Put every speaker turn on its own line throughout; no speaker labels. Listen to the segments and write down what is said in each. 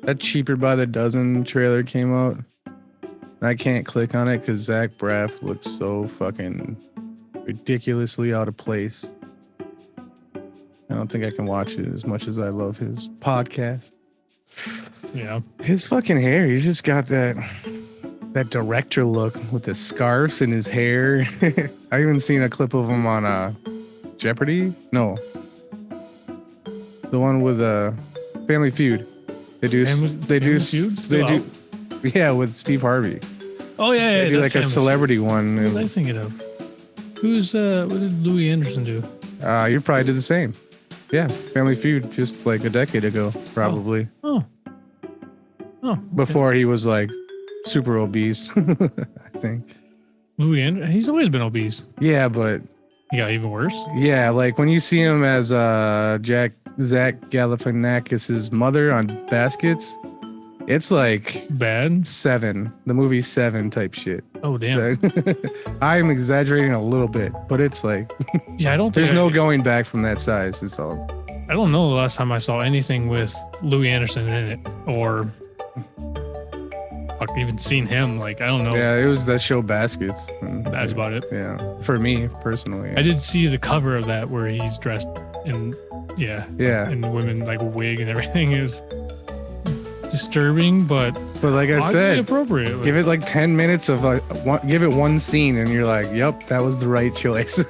That Cheaper by the Dozen trailer came out. I can't click on it because Zach Braff looks so fucking ridiculously out of place. I don't think I can watch it as much as I love his podcast.
Yeah.
His fucking hair, he's just got that director look with the scarves in his hair. I even seen a clip of him on Jeopardy. No, the one with Family Feud. They do yeah, with Steve Harvey.
Oh yeah,
they do like a celebrity one.
What was I thinking of? What did Louis Anderson do?
You probably did the same. Yeah, Family Feud just like a decade ago, probably.
Oh. Okay.
Before he was like super obese, I think.
Louis Anderson, he's always been obese.
Yeah, but
he got even worse.
Yeah, like when you see him as Zach Galifianakis' mother on Baskets, it's like
bad.
7, the movie 7 type shit.
Oh damn!
I'm exaggerating a little bit, but it's like
yeah, I don't.
There's no going back from that size. It's all.
I don't know the last time I saw anything with Louis Anderson in it, or even seen him. Like I don't know.
Yeah, it was that show Baskets.
That's about it.
Yeah, for me personally.
I did see the cover of that where he's dressed in and women like a wig and everything. Is disturbing, but
like I said,
appropriate.
Give it like 10 minutes of give it one scene, and you're like, "Yep, that was the right choice."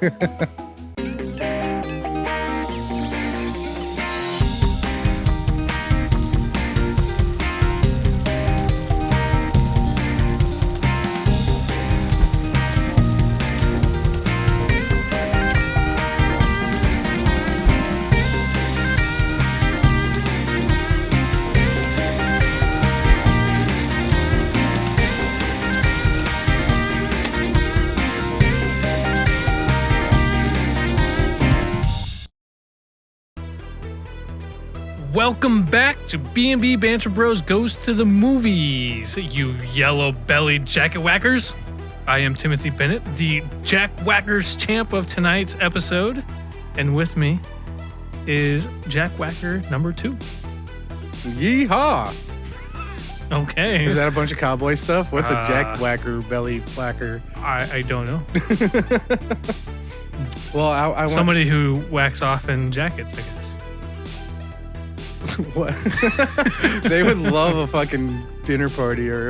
Welcome back to B&B Banter Bros Goes to the Movies, you yellow-bellied jacket whackers. I am Timothy Bennett, the Jack Whackers champ of tonight's episode, and with me is Jack Whacker number 2.
Yeehaw!
Okay.
Is that a bunch of cowboy stuff? What's a Jack Whacker, belly whacker?
I don't know.
Well, I want
somebody who whacks off in jackets, I guess.
What? They would love a fucking dinner party or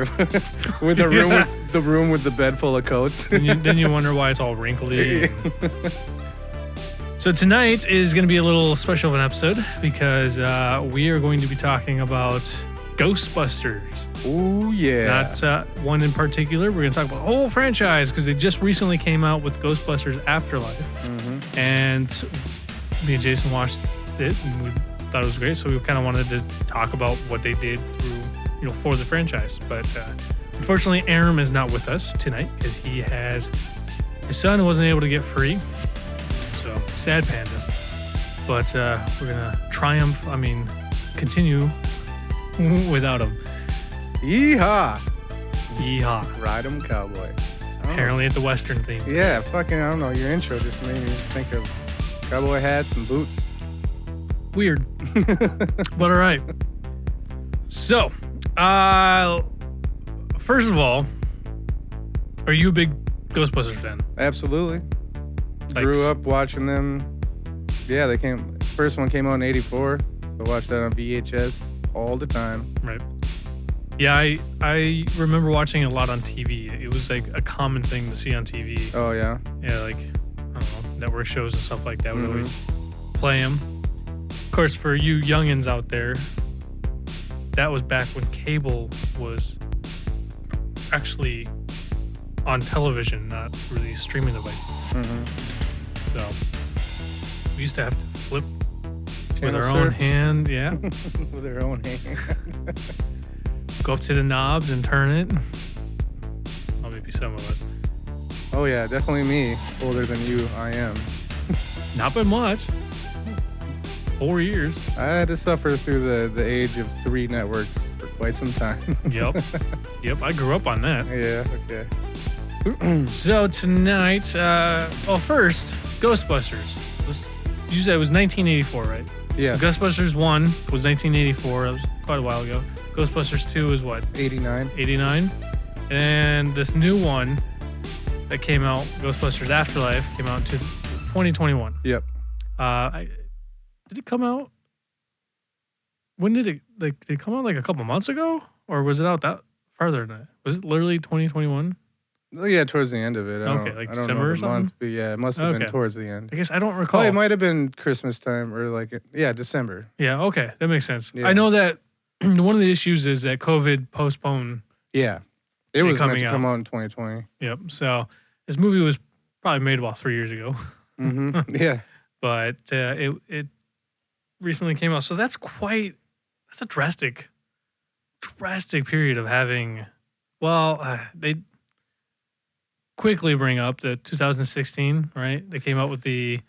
with the room with the bed full of coats.
Then you wonder why it's all wrinkly. So tonight is going to be a little special of an episode because we are going to be talking about Ghostbusters.
Oh yeah.
Not one in particular. We're going to talk about the whole franchise because they just recently came out with Ghostbusters Afterlife. Mm-hmm. And me and Jason watched it and we thought it was great, so we kind of wanted to talk about what they did through, for the franchise. But unfortunately, Aram is not with us tonight because he has his son wasn't able to get free. So sad panda. But we're gonna continue without him.
Yeehaw!
Yeehaw!
Ride 'em, cowboy.
Apparently, it's a Western theme.
Yeah, fucking I don't know. Your intro just made me think of cowboy hats and boots.
Weird. But all right. So, first of all, are you a big Ghostbusters fan?
Absolutely. Grew up watching them. Yeah, first one came out in 1984. So I watched that on VHS all the time.
Right. Yeah, I remember watching it a lot on TV. It was like a common thing to see on TV.
Oh, yeah?
Yeah, like, I don't know, network shows and stuff like that would always play them. Of course, for you youngins out there, that was back when cable was actually on television, not really streaming devices. Mm-hmm. So we used to have to flip with our own hand. Yeah.
With our own hand.
Go up to the knobs and turn it. Well, maybe some of us.
Oh, yeah, definitely me. Older than you, I am.
Not by much. 4 years.
I had to suffer through the age of 3 networks for quite some time.
Yep. I grew up on that.
Yeah, okay.
So tonight, first, Ghostbusters. You said it was 1984, right?
Yeah.
So Ghostbusters 1 was 1984. That was quite a while ago. Ghostbusters 2 is what?
89.
89. And this new one that came out, Ghostbusters Afterlife, came out in 2021.
Yep.
Did it come out? When did did it come out like a couple months ago? Or was it out that farther than that? Was it literally 2021?
Oh, yeah, towards the end of it.
Okay, like
I don't
December
know
or
the month,
something?
but yeah, it must have been
Okay.
towards the end.
I guess I don't
Oh,
recall.
it might have been Christmas time or December.
Yeah, okay. That makes sense.
Yeah.
I know that one of the issues is that COVID postponed.
Yeah. It was meant
coming
to come
out.
out in 2020.
Yep. So this movie was probably made about 3 years ago.
Mm-hmm. Yeah.
But it recently came out. So that's a drastic period of having. Well, they quickly bring up the 2016, right? They came out with the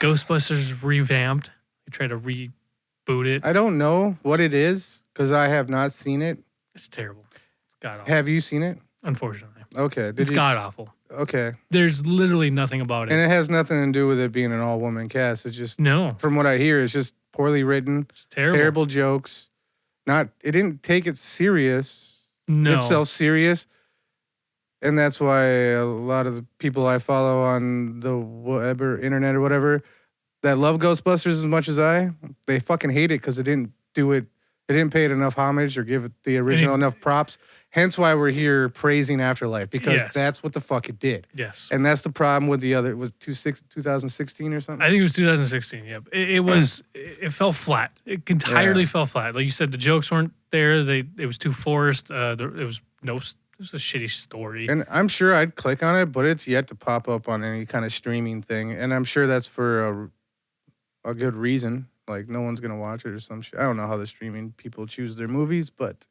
Ghostbusters revamped. They tried to reboot it.
I don't know what it is because I have not seen it.
It's terrible. It's god awful.
Have you seen it?
Unfortunately,
Okay.
it's god awful.
Okay.
There's literally nothing about
And
it.
it has nothing to do with it being an all-woman cast. It's just,
No,
from what I hear, it's just poorly written,
it's terrible.
terrible jokes. It didn't take it serious.
No,
Itself serious. And that's why a lot of the people I follow on the web or internet or whatever that love Ghostbusters as much as they fucking hate it because it didn't do it. They didn't pay it enough homage or give it the original enough props. Hence why we're here praising Afterlife because
Yes.
that's what the fuck it did.
yes.
And that's the problem with the other. It was 2016 or something?
I think it was 2016. Yep. It fell flat. It entirely fell flat. Like you said, the jokes weren't there. It was too forced. It was a shitty story.
And I'm sure I'd click on it, but it's yet to pop up on any kind of streaming thing. And I'm sure that's for a good reason. Like, no one's going to watch it or some shit. I don't know how the streaming people choose their movies, but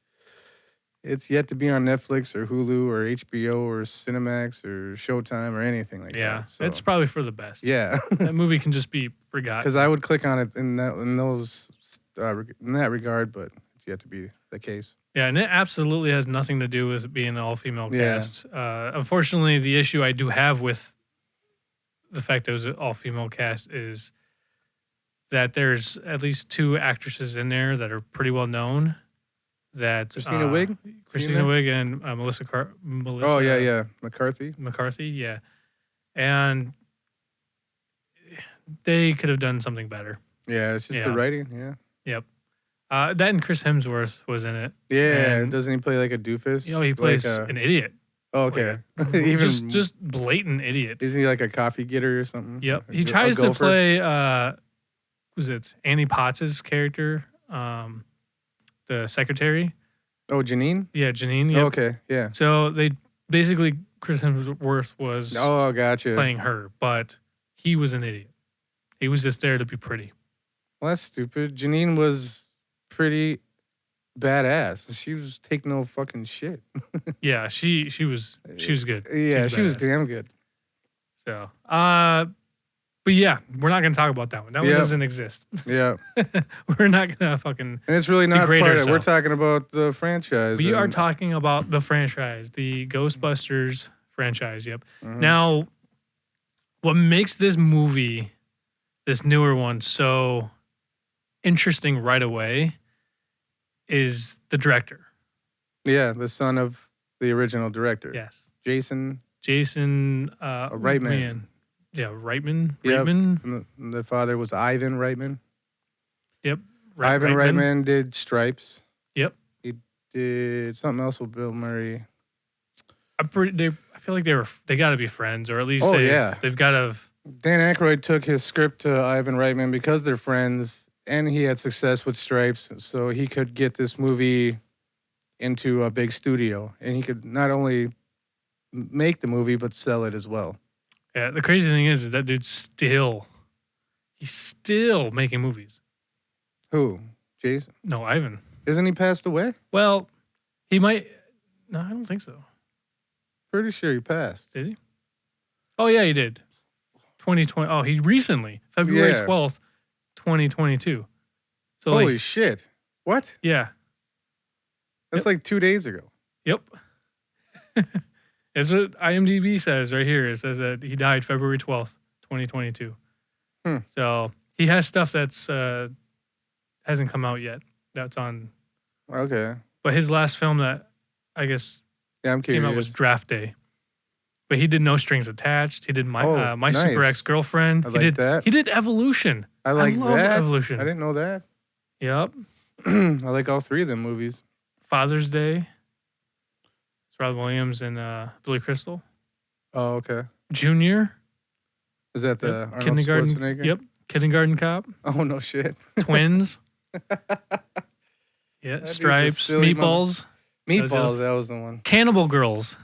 it's yet to be on Netflix or Hulu or HBO or Cinemax or Showtime or anything like
Yeah,
that. So,
it's probably for the best.
yeah.
That movie can just be forgotten.
Because I would click on it in that regard, but it's yet to be the case.
Yeah, and it absolutely has nothing to do with being an all-female
Yeah.
cast. Unfortunately, the issue I do have with the fact that it was an all-female cast is that there's at least 2 actresses in there that are pretty well known. That
Christina Wiig?
Christina Wiig, and Melissa.
Oh, yeah.
McCarthy, yeah, and they could have done something better.
Yeah, it's just
Yeah.
the writing. Yeah.
Yep. That and Chris Hemsworth was in it.
Yeah.
And,
Doesn't he play like a doofus?
he plays
Like
an idiot.
Oh, okay.
Like
Even
just blatant idiot.
isn't he like a coffee getter or something?
Yep.
A
He
go- a
tries to
gopher?
play who's it? Annie Potts' character, the secretary.
Oh, Janine?
Yeah, Janine.
Oh,
Yep.
okay. Yeah.
So they basically Chris Hemsworth was
Oh, gotcha.
playing her, but he was an idiot. He was just there to be pretty.
Well, that's stupid. Janine was pretty badass. She was taking no fucking shit.
Yeah, she was good.
Yeah, she was
badass.
damn good.
So, but yeah, we're not gonna talk about that one. That one
Yep.
doesn't exist.
Yeah.
We're not gonna fucking.
And it's really not
Degrade
part of it. We're
ourselves.
talking about the franchise.
We are
and-
talking about the franchise, the Ghostbusters franchise. Yep.
Mhm.
Now, what makes this movie, this newer one, so interesting right away is the director.
Yeah, the son of the original director.
Yes.
Jason.
Jason
Reitman.
man. Yeah, Reitman.
Yep.
Reitman.
And the father was Ivan Reitman.
Yep.
Ivan Reitman did Stripes.
Yep.
He did something else with Bill Murray.
I feel like they got to be friends, or at least
Oh, yeah.
they've got to.
Dan Aykroyd took his script to Ivan Reitman because they're friends, and he had success with Stripes, so he could get this movie into a big studio, and he could not only make the movie but sell it as well.
Yeah, the crazy thing is that dude's he's still making movies.
Who? Jason?
No, Ivan.
Isn't he passed away?
Well, he might. No, I don't think so.
Pretty sure he passed.
Did he? Oh yeah, he did. 2020. Oh, he recently, February
Yeah.
12th, 2022. So
Holy
like,
shit. What?
yeah,
That's like 2 days ago.
yep. That's what IMDb says right here. It says that he died February 12th, 2022.
Hmm.
So He has stuff that's hasn't come out yet. That's on.
Okay.
But his last film that I guess
Yeah, I'm
came out was
curious.
Draft Day. But he did No Strings Attached. He did My
nice.
Super Ex-Girlfriend.
I like that.
He did Evolution.
I like
love
that.
Evolution.
I didn't know that.
Yep.
I like all three of them movies.
Father's Day. It's Robin Williams and Billy Crystal.
Oh, okay.
Junior.
Is that the Arnold
Kindergarten?
Schwarzenegger?
Yep. Kindergarten Cop.
Oh, no shit.
Twins. Yeah.
dude's a
Stripes.
silly
Meatballs.
Meatballs, that was the one.
Cannibal Girls.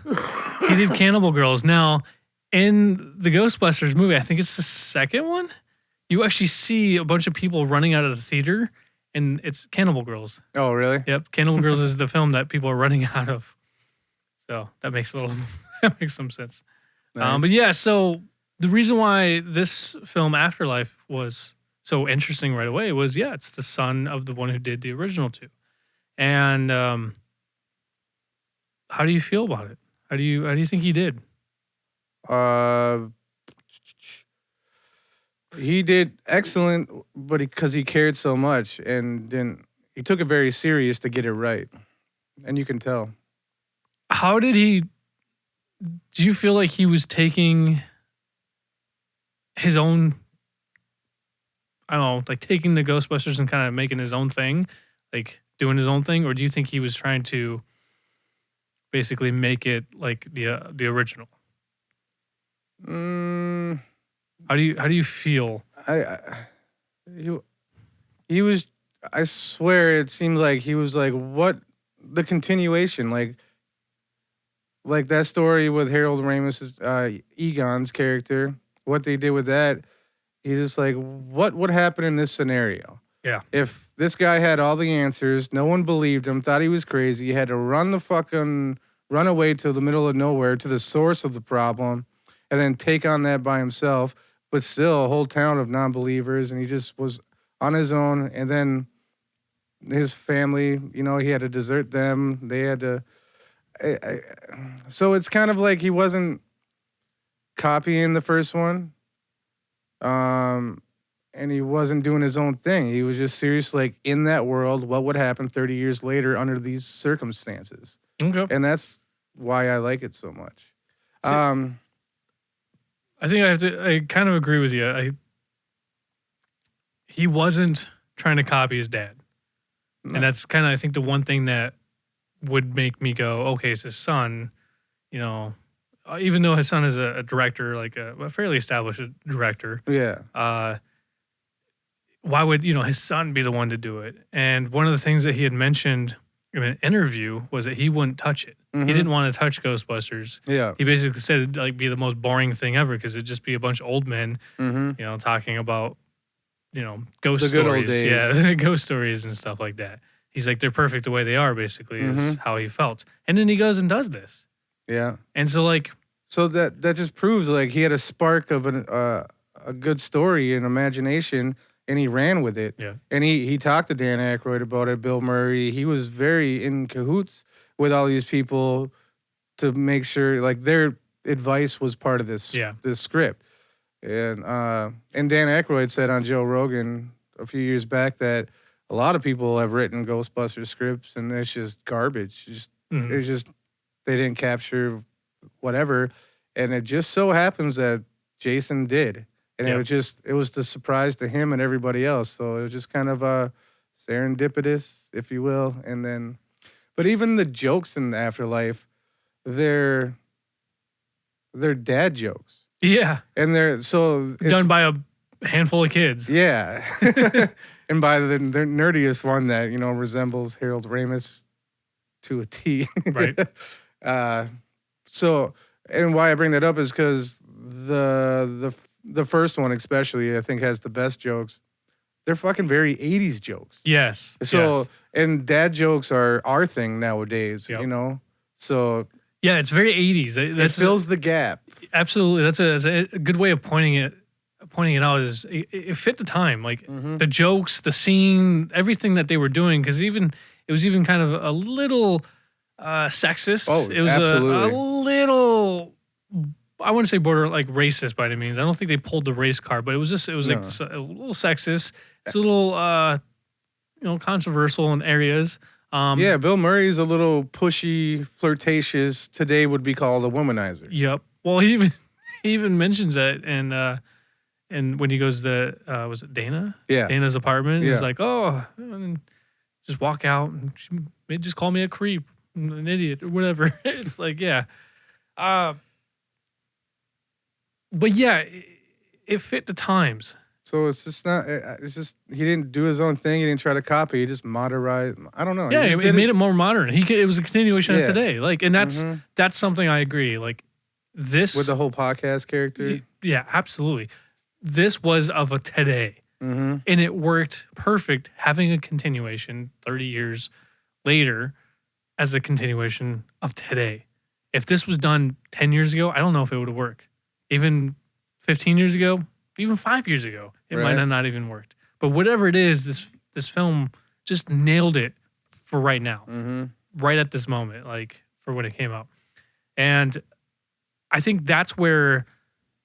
He did Cannibal Girls. Now, in the Ghostbusters movie, I think it's the second one, you actually see a bunch of people running out of the theater, and it's Cannibal Girls.
Oh, really?
Yep, Cannibal Girls is the film that people are running out of. So that makes that makes some sense.
Nice.
But yeah, so the reason why this film Afterlife was so interesting right away was it's the son of the one who did the original two, and how do you feel about it? How do you think he did?
He did excellent, but because he cared so much and then he took it very serious to get it right, and you can tell.
How did he? Do you feel like he was taking his own? I don't know, like taking the Ghostbusters and kind of making his own thing, like doing his own thing, or do you think he was trying to basically make it like the original? How do you feel?
He was. I swear, it seems like he was like, what the continuation, like that story with Harold Ramis's Egon's character. What they did with that, he just like, what would happen in this scenario?
Yeah.
If this guy had all the answers, no one believed him, thought he was crazy, he had to run away to the middle of nowhere, to the source of the problem, and then take on that by himself, but still a whole town of non-believers, and he just was on his own. And then his family, he had to desert them. They had to... so it's kind of like he wasn't copying the first one. And he wasn't doing his own thing. He was just serious, like, in that world, what would happen 30 years later under these circumstances.
Okay.
And that's why I like it so much.
I think I kind of agree with you. He wasn't trying to copy his dad. No. And that's kind of, I think, the one thing that would make me go, okay, it's his son, even though his son is a director, like a fairly established director.
Yeah.
Why would, his son be the one to do it? And one of the things that he had mentioned in an interview was that he wouldn't touch it.
Mm-hmm.
He didn't want to touch Ghostbusters.
Yeah.
He basically said it'd like be the most boring thing ever because it'd just be a bunch of old men, talking about, ghost
the good
stories.
Old days.
Yeah, ghost stories and stuff like that. He's like, they're perfect the way they are, basically, is how he felt. And then he goes and does this.
Yeah.
And so, like...
So that just proves, like, he had a spark of a good story and imagination, and he ran with it.
Yeah.
And he talked to Dan Aykroyd about it, Bill Murray. He was very in cahoots with all these people to make sure, like, their advice was part of this script. And Dan Aykroyd said on Joe Rogan a few years back that a lot of people have written Ghostbusters scripts, and it's just garbage. It's just they didn't capture whatever, and it just so happens that Jason did, and it was the surprise to him and everybody else. So it was just kind of serendipitous, if you will. And then, but even the jokes in the Afterlife, they're dad jokes.
Yeah,
and they're
done by a handful of kids.
Yeah. And by the nerdiest one that, resembles Harold Ramis to a T.
Right.
So, and why I bring that up is because the first one especially, I think, has the best jokes. They're fucking very 80s jokes.
Yes.
So, and dad jokes are our thing nowadays, So...
Yeah, it's very 80s.
It fills the gap.
Absolutely. That's a good way of pointing it out is it fit the time, like the jokes, the scene, everything that they were doing, because it was even kind of a little sexist.
Oh,
it was
absolutely.
a little I wouldn't say border like racist by any means. I don't think they pulled the race card, but it was like
No.
a little sexist. It's a little controversial in areas.
Yeah, Bill Murray's a little pushy, flirtatious. Today would be called a womanizer.
Yep. Well, he even mentions it and when he goes to was it Dana?
Yeah.
Dana's apartment. He's
Yeah.
like, oh, and just walk out and she may just call me a creep, an idiot, or whatever. It's like, yeah. But yeah, it fit the times.
So it's just not. It's just he didn't do his own thing. He didn't try to copy. He just modernized. I don't know.
Yeah,
He
it
just
made it more modern. It was a continuation of
Yeah.
today. Like, and that's
Mhm.
that's something I agree. Like this
with the whole podcast character.
Yeah, absolutely. This was of a today.
Mm-hmm.
And it worked perfect having a continuation 30 years later as a continuation of today. If this was done 10 years ago, I don't know if it would have worked. Even 15 years ago, even 5 years ago, it might
Right.
have not even worked. But whatever it is, this film just nailed it for right now,
Mm-hmm.
right at this moment, like for when it came out. And I think that's where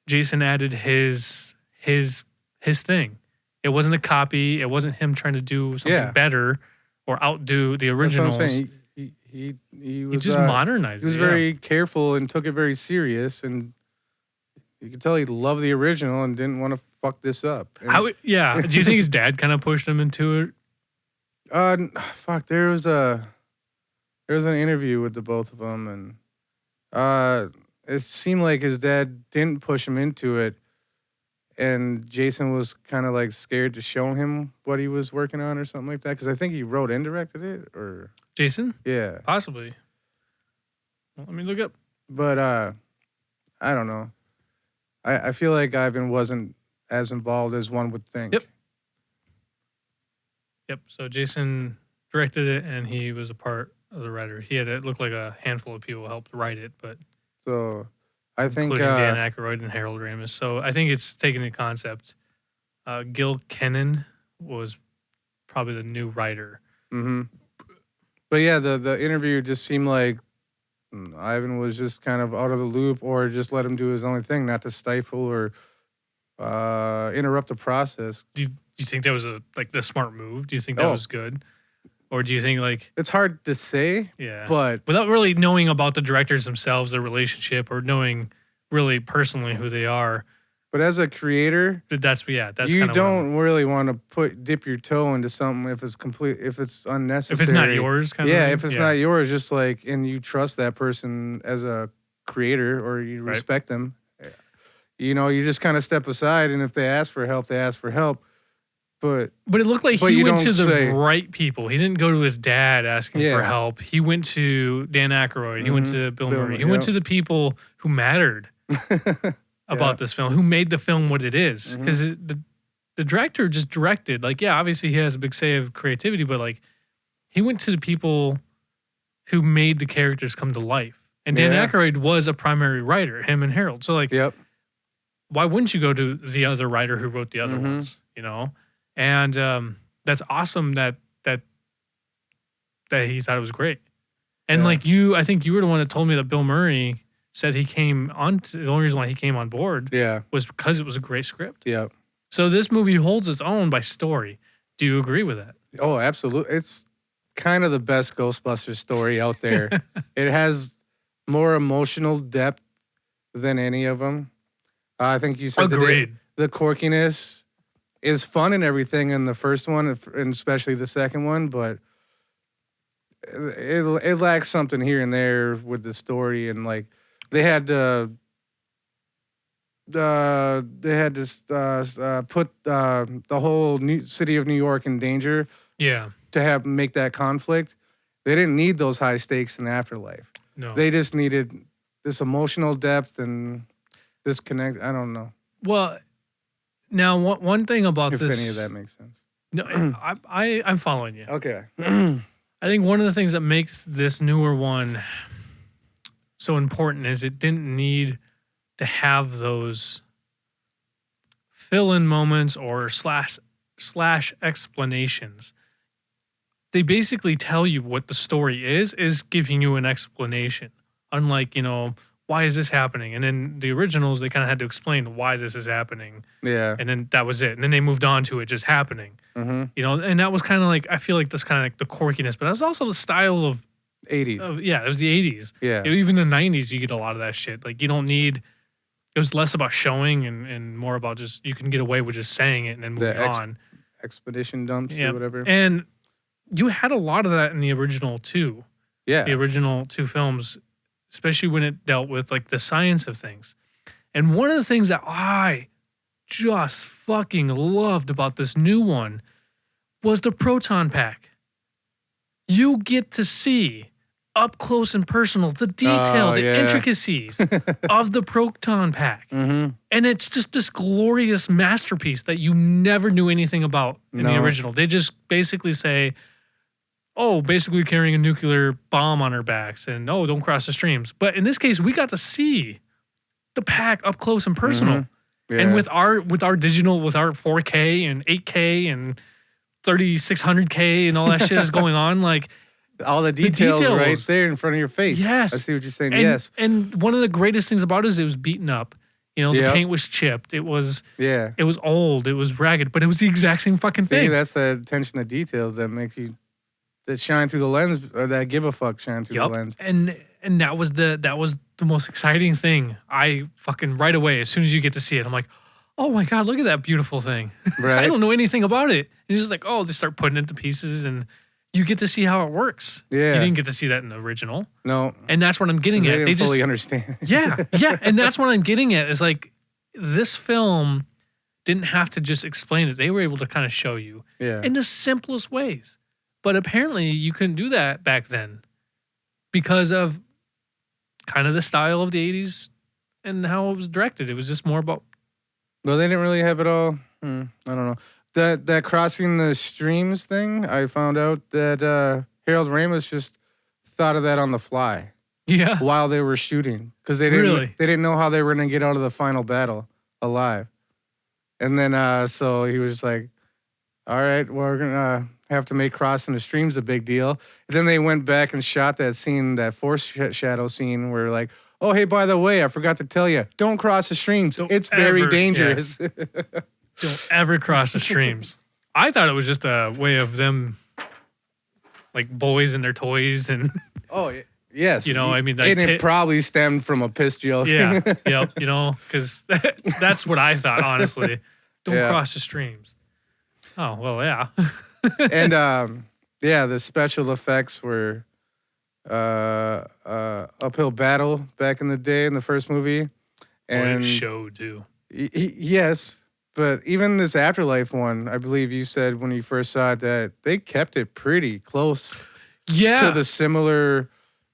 Jason added his thing. It wasn't a copy. It wasn't him trying to do something
Yeah.
better or outdo the
That's what
originals.
I'm saying. He
He
was
just modernized
he was
it. yeah.
very careful and took it very serious, and you could tell he loved the original and didn't want to fuck this up. And,
Do you think his dad kind of pushed him into it?
fuck. There was an interview with the both of them, and it seemed like his dad didn't push him into it, and Jason was kind of like scared to show him what he was working on or something like that. Because I think he wrote and directed it, or
Jason?
yeah.
Possibly. Well, let me look up.
But I don't know. I feel like Ivan wasn't as involved as one would think.
Yep. So Jason directed it, and he was a part of the writer. It looked like a handful of people helped write it, but
So I think
including Dan Aykroyd and Harold Ramis. So I think it's taking the concept. Gil Kennan was probably the new writer.
Mm-hmm. But yeah, the interview just seemed like Ivan was just kind of out of the loop, or just let him do his own thing, not to stifle or interrupt the process.
Do you think that was the smart move? Do you think that was good? Or do you think
It's hard to say,
yeah,
but
without really knowing about the directors themselves, their relationship, or knowing really personally who they are?
But as a creator,
that's
you don't really want to dip your toe into something if it's unnecessary.
if it's not yours, kind of thing?
If it's not yours, just like, and you trust that person as a creator, or you respect them, you just kind of step aside, and if they ask for help, they ask for help. But
it looked like he went to the right people. He didn't go to his dad asking for help. He went to Dan Aykroyd. He went to Bill Murray. He went to the people who mattered about this film, who made the film what it is. Because the director just directed. Obviously he has a big say of creativity, but he went to the people who made the characters come to life. And Dan Aykroyd was a primary writer, him and Harold. So why wouldn't you go to the other writer who wrote the other ones? And that's awesome that he thought it was great. And I think you were the one that told me that Bill Murray said the only reason why he came on board was because it was a great script.
Yeah.
So this movie holds its own by story. Do you agree with that?
Oh, absolutely. It's kind of the best Ghostbusters story out there. It has more emotional depth than any of them. I think you said
Agreed.
The quirkiness is fun and everything in the first one, and especially the second one, but it lacks something here and there with the story. And they had to put the whole city of New York in danger.
Yeah.
To make that conflict. They didn't need those high stakes in Afterlife.
No.
They just needed this emotional depth and this connect. I don't know.
Well, now one thing about
if
this,
any of that makes sense.
No, I'm following you.
Okay.
I think one of the things that makes this newer one so important is it didn't need to have those fill-in moments or slash explanations. They basically tell you what the story is giving you an explanation. Unlike, why is this happening? And then the originals, they kind of had to explain why this is happening.
Yeah.
And then that was it. And then they moved on to it just happening.
Mm-hmm.
You know, and that was kind of like, I feel like that's kind of like the quirkiness, but that was also the style of
80s.
yeah, it was the 80s.
Yeah.
Even the 90s, you get a lot of that shit. Like, you don't need, it was less about showing and more about just, you can get away with just saying it and then moving on.
Expedition dumps or whatever.
And you had a lot of that in the original too.
Yeah.
The original two films, especially when it dealt with like the science of things. And one of the things that I just fucking loved about this new one was the proton pack. You get to see up close and personal the detail, intricacies of the proton pack.
Mm-hmm.
And it's just this glorious masterpiece that you never knew anything about in the original. They just basically say, oh, basically carrying a nuclear bomb on our backs, and oh, don't cross the streams. But in this case, we got to see the pack up close and personal.
Mm-hmm. Yeah.
And with our digital, with our 4K and 8K and 3600K and all that shit is going on, like
all the details right there in front of your face.
Yes.
I see what you're saying.
And,
yes.
And one of the greatest things about it is it was beaten up. You know, the paint was chipped. It was old. It was ragged, but it was the exact same fucking thing.
That's the attention to details that make you that shine through the lens, or that give a fuck shine through the lens.
And that was the most exciting thing. I fucking right away, as soon as you get to see it, I'm like, oh my God, look at that beautiful thing.
Right.
I don't know anything about it. And it's just like, oh, they start putting it to pieces and you get to see how it works.
Yeah.
You didn't get to see that in the original.
No.
And that's what I'm getting at.
They didn't fully understand.
Yeah. And that's what I'm getting at is like, this film didn't have to just explain it. They were able to kind of show you in the simplest ways. But apparently you couldn't do that back then because of kind of the style of the 80s and how it was directed. It was just more about...
Well, they didn't really have it all. I don't know. That crossing the streams thing, I found out that Harold Ramis just thought of that on the fly.
Yeah.
While they were shooting. Because they didn't know how they were going to get out of the final battle alive. And then, so he was like, all right, well, we're going to have to make crossing the streams a big deal. And then they went back and shot that scene, that force shadow scene where like, oh, hey, by the way, I forgot to tell you, don't cross the streams. It's very dangerous. Yeah.
Don't ever cross the streams. I thought it was just a way of them, like boys and their toys and...
Oh, yes.
You know, I mean... Like,
and it probably stemmed from a piss joke.
Yeah, yep, you know, because that's what I thought, honestly. Don't cross the streams. Oh, well, yeah.
And the special effects were uphill battle back in the day in the first movie, and
show too.
Yes, but even this Afterlife one, I believe you said when you first saw it that they kept it pretty close.
Yeah,
to the similar.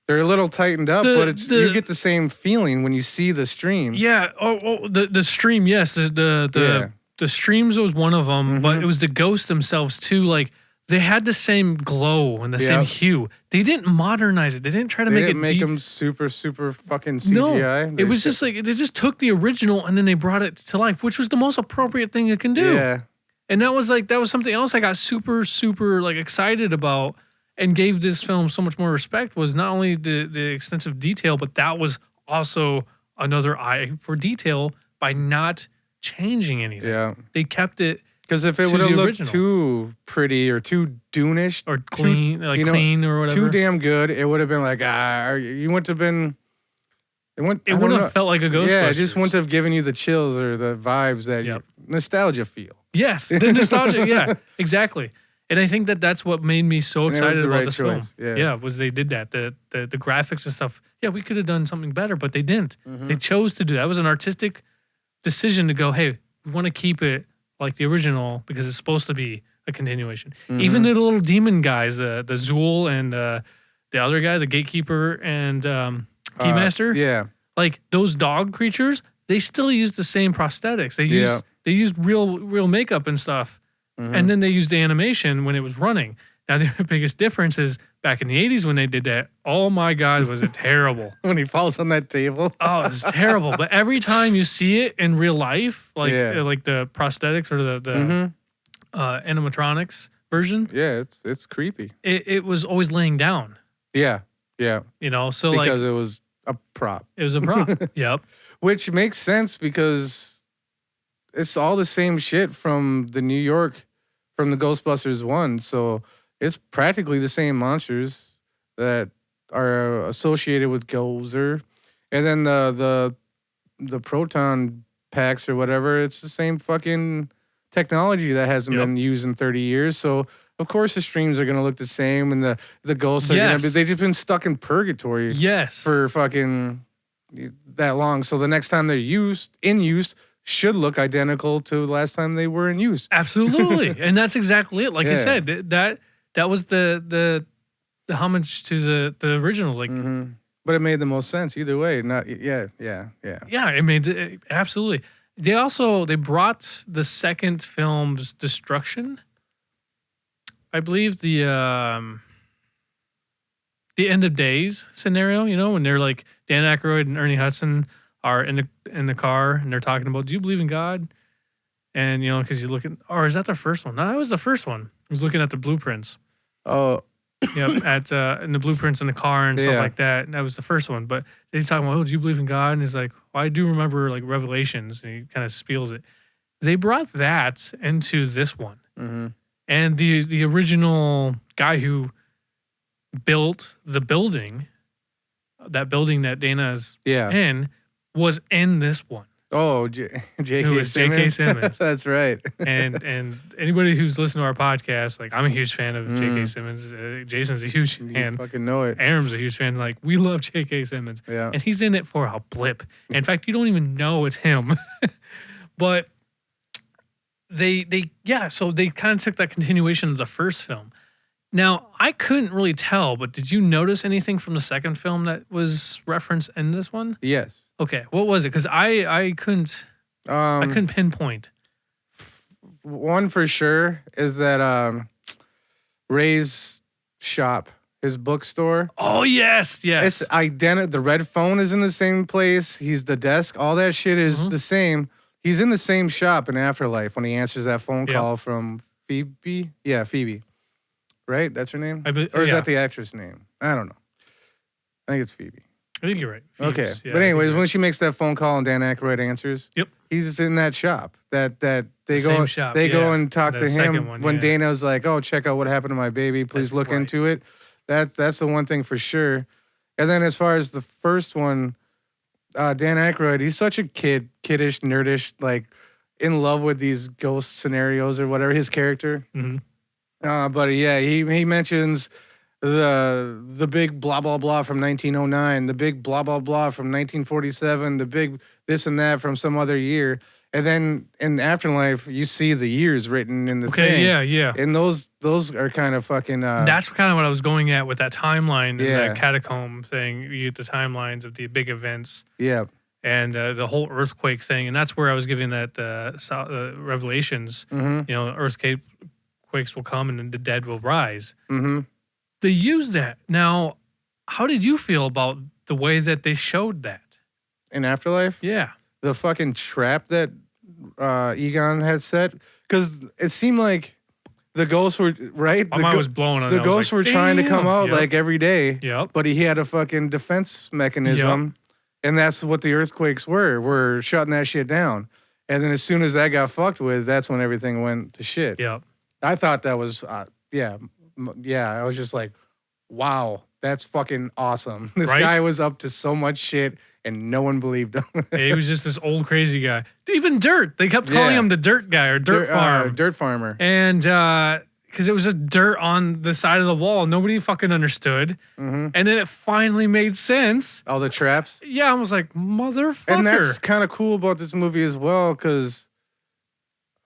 They're a little tightened up, but you get the same feeling when you see the stream.
Yeah. The stream. Yes. The streams was one of them, but it was the ghosts themselves too. Like they had the same glow and the same hue. They didn't modernize it. They didn't try to make
them super fucking CGI.
No, it was just like they just took the original and then they brought it to life, which was the most appropriate thing it can do.
Yeah.
And that was something else I got super like excited about and gave this film so much more respect was not only the extensive detail, but that was also another eye for detail by not changing anything.
Yeah.
They kept it.
Because if it would have looked too pretty or too Dune-ish
or clean, clean or whatever,
too damn good, it would have been like you wouldn't have been. It wouldn't have
felt like a Ghostbusters.
Yeah, it just wouldn't have given you the chills or the vibes that nostalgia feel.
Yes, the nostalgia. Yeah, exactly. And I think that's what made me so excited about this film. Yeah, was they did that. The graphics and stuff. Yeah, we could have done something better, but they didn't. They chose to do that. It was an artistic decision to go, hey, we want to keep it like the original because it's supposed to be a continuation. Even the little demon guys, the Zool and the other guy, the gatekeeper and Keymaster.
Yeah.
Like those dog creatures, they still use the same prosthetics. They used real makeup and stuff. And then they used the animation when it was running. Now, the biggest difference is back in the 80s when they did that, oh my God, was it terrible.
When he falls on that table.
Oh, it's terrible. But every time you see it in real life, like the prosthetics or the animatronics version.
Yeah, it's creepy.
It was always laying down.
Yeah.
You know, so
because it was a prop.
It was a prop. Yep.
Which makes sense because it's all the same shit from the Ghostbusters 1. So it's practically the same monsters that are associated with Gozer. And then the proton packs or whatever, it's the same fucking technology that hasn't been used in 30 years. So of course the streams are gonna look the same, and the ghosts are gonna be. They've just been stuck in purgatory. For fucking that long. So the next time they're in use should look identical to the last time they were in use.
Absolutely, and that's exactly it. Like I said, that was the homage to the original. Like,
but it made the most sense either way. Not yeah.
It made it, absolutely. They brought the second film's destruction. I believe the end of days scenario, you know, when they're like Dan Aykroyd and Ernie Hudson are in the car and they're talking about, do you believe in God? And, you know, because you look at, or is that the first one? No, it was the first one. I was looking at the blueprints.
Oh,
at in the blueprints in the car and stuff like that. And that was the first one. But he's talking about, oh, do you believe in God? And he's like, well, I do remember like Revelations, and he kind of spiels it. They brought that into this one. And the original guy who built the building, that building that Dana's in, was in this one.
Oh, J.K. Simmons.
J.K. Simmons.
That's right.
and anybody who's listened to our podcast, like, I'm a huge fan of J.K. Simmons. Jason's a huge fan.
You fucking know it.
Aaron's a huge fan. Like, we love J.K. Simmons.
Yeah.
And he's in it for a blip. In fact, you don't even know it's him. But they so they kind of took that continuation of the first film. Now, I couldn't really tell, but did you notice anything from the second film that was referenced in this one?
Yes.
Okay, what was it? Because I couldn't pinpoint.
One for sure is that Ray's shop, his bookstore.
Oh yes.
It's identical. The red phone is in the same place. He's the desk. All that shit is the same. He's in the same shop in Afterlife when he answers that phone call from Phoebe. Yeah, Phoebe. Right? That's her name? Or is that the actress name? I don't know. I think it's Phoebe.
I think you're right.
Okay. But anyways, when she makes that phone call and Dan Aykroyd answers, he's in that shop. That they go
shop,
go and talk to him
one,
when Dana's like, "Oh, check out what happened to my baby. Please look into it." That's the one thing for sure. And then as far as the first one, Dan Aykroyd, he's such a kiddish, nerdish, like in love with these ghost scenarios or whatever, his character. But yeah, he mentions the big blah blah blah from 1909, the big blah blah blah from 1947, the big this and that from some other year, and then in Afterlife you see the years written in the thing.
Yeah.
And those are kind of fucking.
That's kind of what I was going at with that timeline and that catacomb thing. You get the timelines of the big events.
Yeah.
And the whole earthquake thing, and that's where I was giving that Revelations. You know, earthquakes will come and then the dead will rise. They use that. Now, how did you feel about the way that they showed that
in Afterlife?
Yeah,
the fucking trap that Egon had set, because it seemed like the ghosts were right.
My mind was blown on.
The ghosts were trying to come out like every day.
Yep.
But he had a fucking defense mechanism, and that's what the earthquakes were shutting that shit down. And then as soon as that got fucked with, that's when everything went to shit.
Yep.
I thought that was I was just like, wow, that's fucking awesome. This guy was up to so much shit and no one believed him.
He was just this old crazy guy. Even Dirt. They kept calling him the Dirt guy or Dirt Farm.
Dirt Farmer.
And because it was just dirt on the side of the wall. Nobody fucking understood. And then it finally made sense.
All the traps?
Yeah, I was like, motherfucker.
And that's kind of cool about this movie as well, because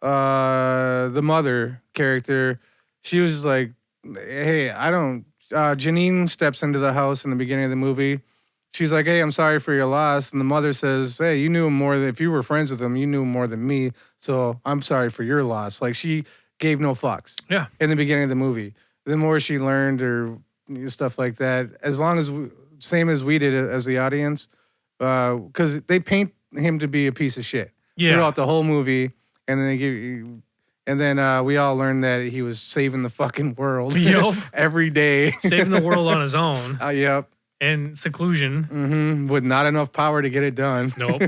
the mother character, she was like, hey, I don't... Janine steps into the house in the beginning of the movie. She's like, hey, I'm sorry for your loss. And the mother says, hey, you knew him more than... If you were friends with him, you knew him more than me. So I'm sorry for your loss. Like, she gave no fucks.
Yeah.
In the beginning of the movie. The more she learned or stuff like that, as long as... Same as we did as the audience. Because they paint him to be a piece of shit.
Yeah.
Throughout the whole movie. And then they give you... And then we all learned that he was saving the fucking world every day.
Saving the world on his own.
Yep.
in seclusion.
With not enough power to get it done.
Nope.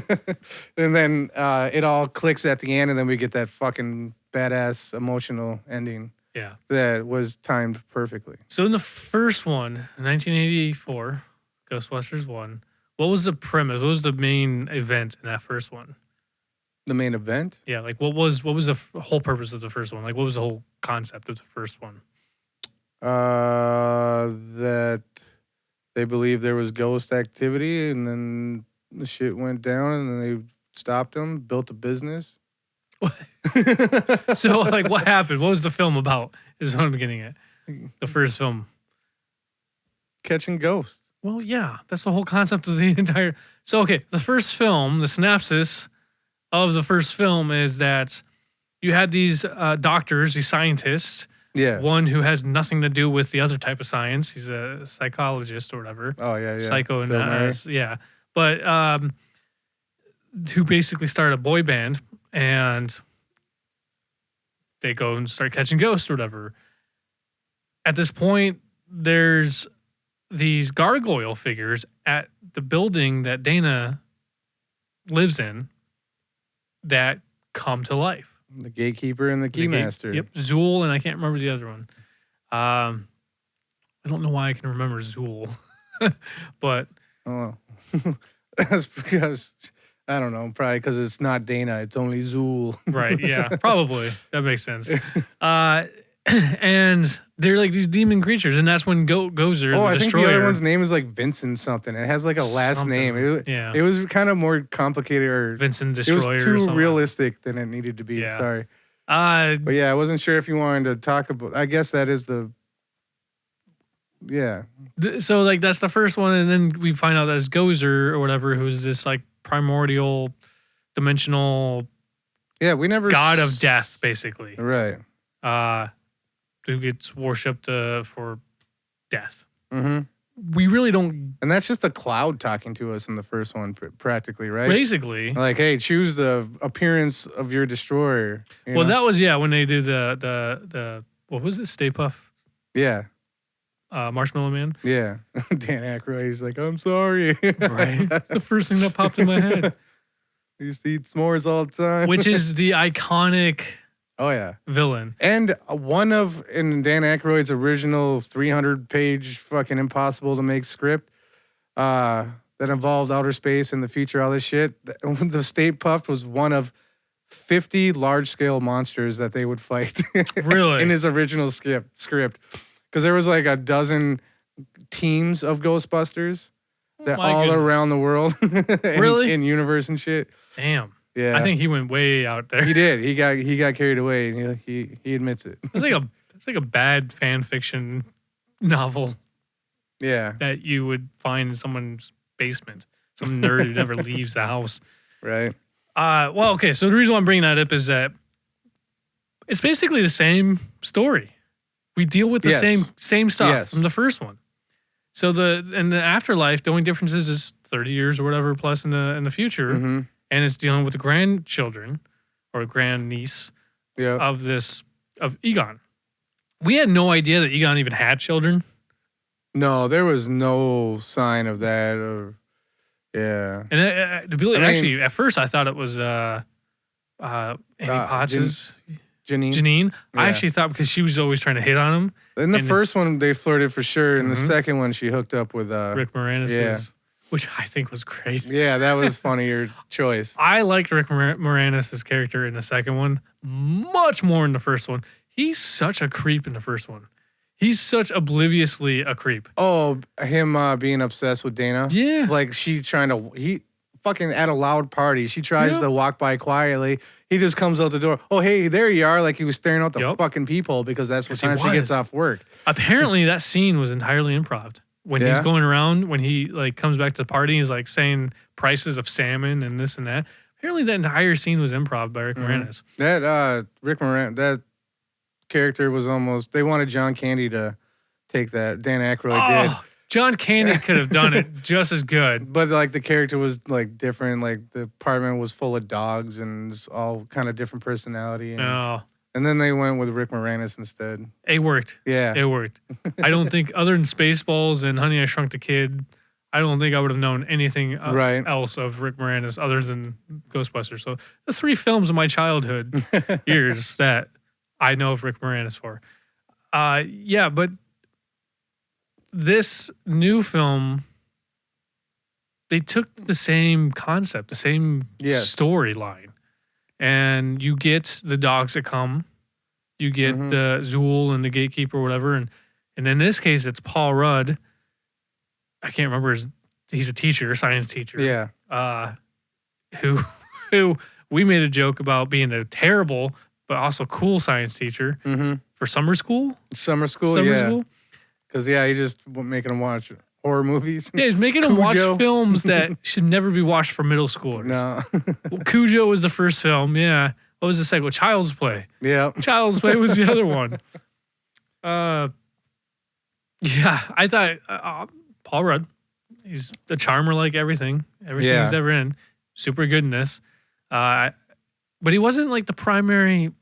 And then it all clicks at the end, and then we get that fucking badass emotional ending
Yeah.
that was timed perfectly.
So in the first one, 1984, Ghostbusters 1, what was the premise? What was the main event in that first one?
The main event?
Yeah, like what was the whole purpose of the first one? Like what was the whole concept of the first one?
That they believed there was ghost activity, and then the shit went down, and then they stopped them, built a business.
So like what happened? What was the film about? Is what I'm getting at. The first film.
Catching ghosts.
Well, yeah, that's the whole concept of the entire. So okay, the first film, the synopsis of the first film is that you had these doctors, these scientists.
Yeah.
One who has nothing to do with the other type of science. He's a psychologist or whatever.
Oh yeah, yeah.
Psychoanalyst, yeah. But who basically started a boy band, and they go and start catching ghosts or whatever. At this point, there's these gargoyle figures at the building that Dana lives in that come to life.
The gatekeeper and the keymaster.
Yep, Zool, and I can't remember the other one. I don't know why I can remember Zool, but
oh, that's because I don't know. Probably because it's not Dana; it's only Zool.
Right? Yeah, probably that makes sense. And they're like these demon creatures, and that's when Gozer.
Oh,
the
I think
destroyer,
the other one's name is like Vincent something. It has like a last name. It was kind of more complicated, or
Vincent Destroyer.
It was too realistic than it needed to be.
Yeah.
Sorry. But yeah, I wasn't sure if you wanted to talk about. I guess that is the. Yeah.
So like that's the first one, and then we find out that it's Gozer or whatever, who's this like primordial, dimensional.
Yeah, we never
god of death, basically.
Right.
Who gets worshipped for death.
Mm-hmm.
We really don't.
And that's just a cloud talking to us in the first one, practically, right?
Basically.
Like, hey, choose the appearance of your destroyer.
Well, that was, when they did the what was it? Stay Puft?
Yeah.
Marshmallow Man?
Yeah. Dan Aykroyd's like, I'm sorry.
Right. That's the first thing that popped in my head.
I used to eat s'mores all the time.
Which is the iconic villain.
And in Dan Aykroyd's original 300-page fucking impossible to make script that involved outer space and the future, all this shit, the Stay Puft was one of 50 large-scale monsters that they would fight.
Really?
In his original script. Because there was like a dozen teams of Ghostbusters around the world.
Really?
In universe and shit.
Damn.
Yeah.
I think he went way out there.
He did. He got carried away, and he admits it.
It's like a bad fan fiction novel.
Yeah.
That you would find in someone's basement. Some nerd who never leaves the house.
Right.
Well, okay. So the reason why I'm bringing that up is that it's basically the same story. We deal with the same stuff from the first one. So in the afterlife, the only difference is 30 years or whatever plus in the future.
Mm-hmm.
And it's dealing with the grandchildren or grandniece of Egon. We had no idea that Egon even had children.
No, there was no sign of that.
And actually, at first I thought it was Annie Potts' Janine. Yeah. I actually thought because she was always trying to hit on him.
In the first one, they flirted for sure. In the second one, she hooked up with
Rick Moranis'. Which I think was great.
Yeah, that was funnier choice.
I liked Rick Moranis' character in the second one much more in the first one. He's such a creep in the first one. He's such obliviously a creep.
Oh, him being obsessed with Dana?
Yeah.
Like he fucking at a loud party. She tries to walk by quietly. He just comes out the door. Oh, hey, there you are. Like he was staring out the fucking people because that's what time she gets off work.
Apparently that scene was entirely improv. When he's going around, when he like comes back to the party, he's like saying prices of salmon and this and that. Apparently, that entire scene was improv by Rick Moranis.
That Rick Moranis, that character was almost. They wanted John Candy to take that. Dan Aykroyd did.
John Candy could have done it just as good.
But like the character was like different. Like the apartment was full of dogs and all kind of different personality. And then they went with Rick Moranis instead.
It worked.
Yeah.
It worked. I don't think, other than Spaceballs and Honey, I Shrunk the Kid, I don't think I would have known anything
Right.
else of Rick Moranis other than Ghostbusters. So the 3 films of my childhood years that I know of Rick Moranis for. Yeah, but this new film, they took the same concept, the same
Yes.
storyline, and you get the dogs that come, you get the Zool and the gatekeeper, or whatever, and in this case, it's Paul Rudd. I can't remember he's a teacher, a science teacher.
Yeah.
Who we made a joke about being a terrible but also cool science teacher for summer school.
Summer school. Because he just making them watch horror movies.
Yeah, he's making them watch films that should never be watched for middle schoolers.
No.
Well, Cujo was the first film. Yeah. What was the second? Well, Child's Play.
Yeah.
Child's Play was the other one. Yeah, I thought Paul Rudd, he's a charmer like everything he's ever in. Super good in this. But he wasn't like the primary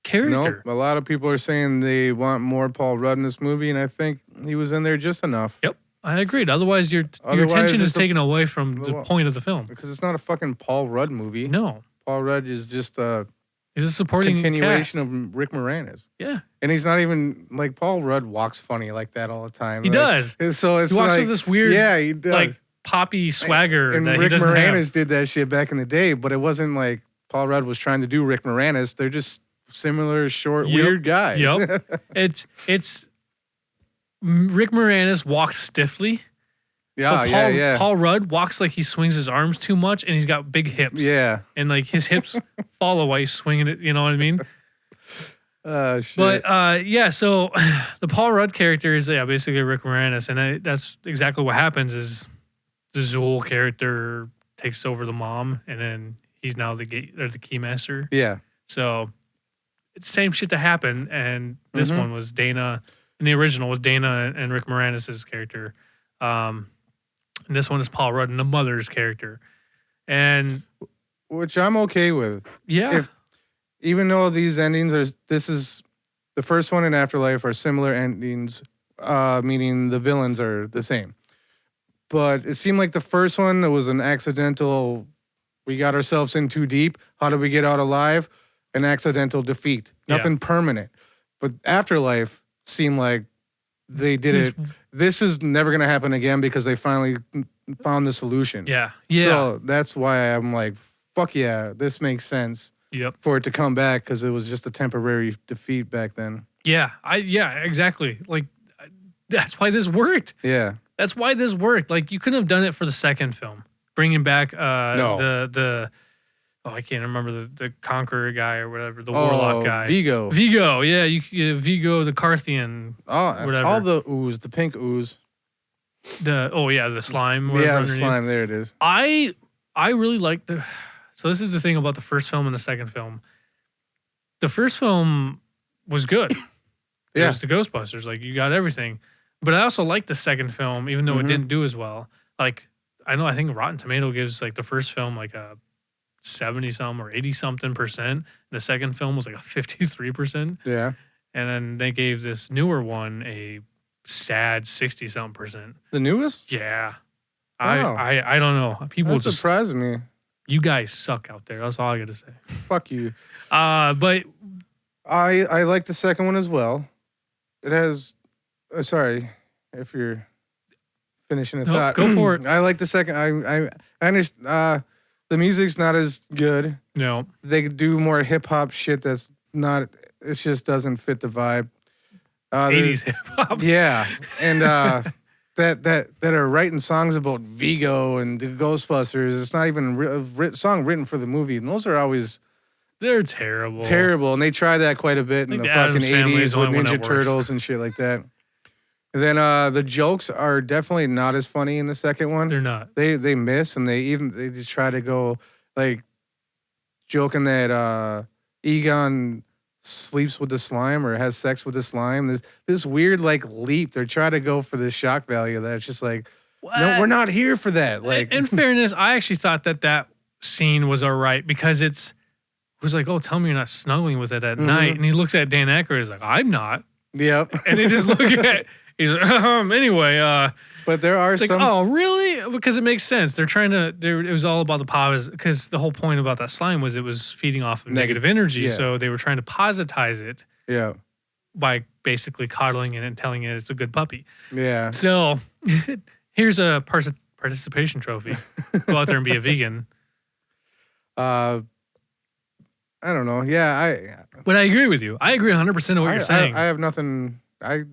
character.
Nope. A lot of people are saying they want more Paul Rudd in this movie, and I think he was in there just enough.
Yep, I agreed. Otherwise, your attention is taken away from the point of the film.
Because it's not a fucking Paul Rudd movie.
No.
Paul Rudd is just
he's a supporting
continuation
cast.
of Rick Moranis.
Yeah.
And he's not even, like, Paul Rudd walks funny like that all the time.
He does.
So it's
he walks with this weird,
he does.
like, poppy swagger
and
that
Rick
he doesn't
Moranis
have.
did that shit back in the day, but it wasn't like Paul Rudd was trying to do Rick Moranis. They're just similar, short, weird guys.
Yep. it's Rick Moranis walks stiffly.
Yeah,
Paul Rudd walks like he swings his arms too much, and he's got big hips.
Yeah.
And like his hips follow while he's swinging it. You know what I mean?
Shit.
But yeah, so the Paul Rudd character is basically Rick Moranis, and that's exactly what happens. Is the Zool character takes over the mom, and then he's now the keymaster.
Yeah.
So it's the same shit that happened, and this one was Dana, and the original was Dana and Rick Moranis' character. And this one is Paul Rudd and the mother's character. And
which I'm okay with.
Yeah.
Even though these endings this is the first one and Afterlife are similar endings, meaning the villains are the same. But it seemed like the first one, it was an accidental, we got ourselves in too deep. How did we get out alive? An accidental defeat. Nothing permanent. But Afterlife seemed like they did it. This is never going to happen again because they finally found the solution.
Yeah.
So that's why I'm like, fuck yeah, this makes sense.
Yep.
For it to come back because it was just a temporary defeat back then.
Yeah. Exactly. Like, that's why this worked.
Yeah.
That's why this worked. Like, you couldn't have done it for the second film. Bringing back I can't remember the Conqueror guy or whatever, the Warlock guy.
Vigo.
Yeah, Vigo the Carthian. Whatever.
All the ooze, the pink ooze.
The slime.
Yeah, the slime. There it is.
I really like the. So this is the thing about the first film and the second film. The first film was good. It was the Ghostbusters. Like, you got everything. But I also liked the second film, even though it didn't do as well. Like, I think Rotten Tomato gives like the first film like a 70-some or 80-something%. The second film was like a 53%.
Yeah.
And then they gave this newer one a sad 60-something%.
The newest?
Yeah.
Oh.
I don't know. People
That's
just
surprising me.
You guys suck out there. That's all I gotta say.
Fuck you.
But
I like the second one as well. It has. Sorry, if you're finishing a thought.
Go for it.
I like the second. I understand. The music's not as good.
No.
They do more hip hop shit. That's not. It just doesn't fit the vibe.
80s hip hop.
Yeah, and that are writing songs about Vigo and the Ghostbusters. It's not even a song written for the movie, and those are always.
They're terrible.
Terrible, and they try that quite a bit in the fucking 80s with Ninja Turtles and shit like that. And then the jokes are definitely not as funny in the second one.
They're not.
They miss, and they just try to go like joking that Egon sleeps with the slime or has sex with the slime. This weird like leap. They're trying to go for this shock value that's just like, what? No, we're not here for that. Like,
in fairness, I actually thought that scene was all right because it was like, oh, tell me you're not snuggling with it at night. And he looks at Dan Aykroyd, he's like, I'm not.
Yep.
And they just look at He's like, anyway,
But there are
it's like,
some.
oh, really? Because it makes sense. They're trying to. It was all about the positive. Because the whole point about that slime was it was feeding off of negative energy.
Yeah.
So they were trying to positize it
Yeah.
by basically coddling it and telling it it's a good puppy.
Yeah.
So here's a participation trophy. Go out there and be a vegan.
I don't know. Yeah,
But I agree with you. I agree 100% of what you're saying.
I have nothing. I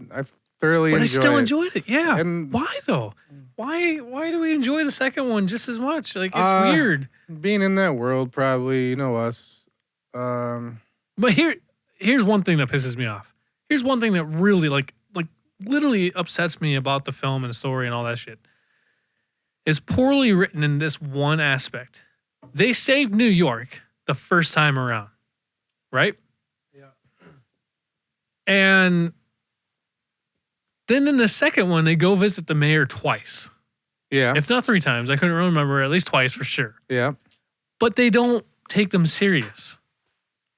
thoroughly
but
enjoy
I still
it.
enjoyed it. Yeah.
And
why though? Why do we enjoy the second one just as much? Like it's weird.
Being in that world, probably, you know us.
But here's one thing that pisses me off. Here's one thing that really like literally upsets me about the film and the story and all that shit. It's poorly written in this one aspect. They saved New York the first time around, right?
Yeah.
And then in the second one, they go visit the mayor twice.
Yeah.
If not 3 times. I couldn't remember, at least twice for sure.
Yeah.
But they don't take them serious.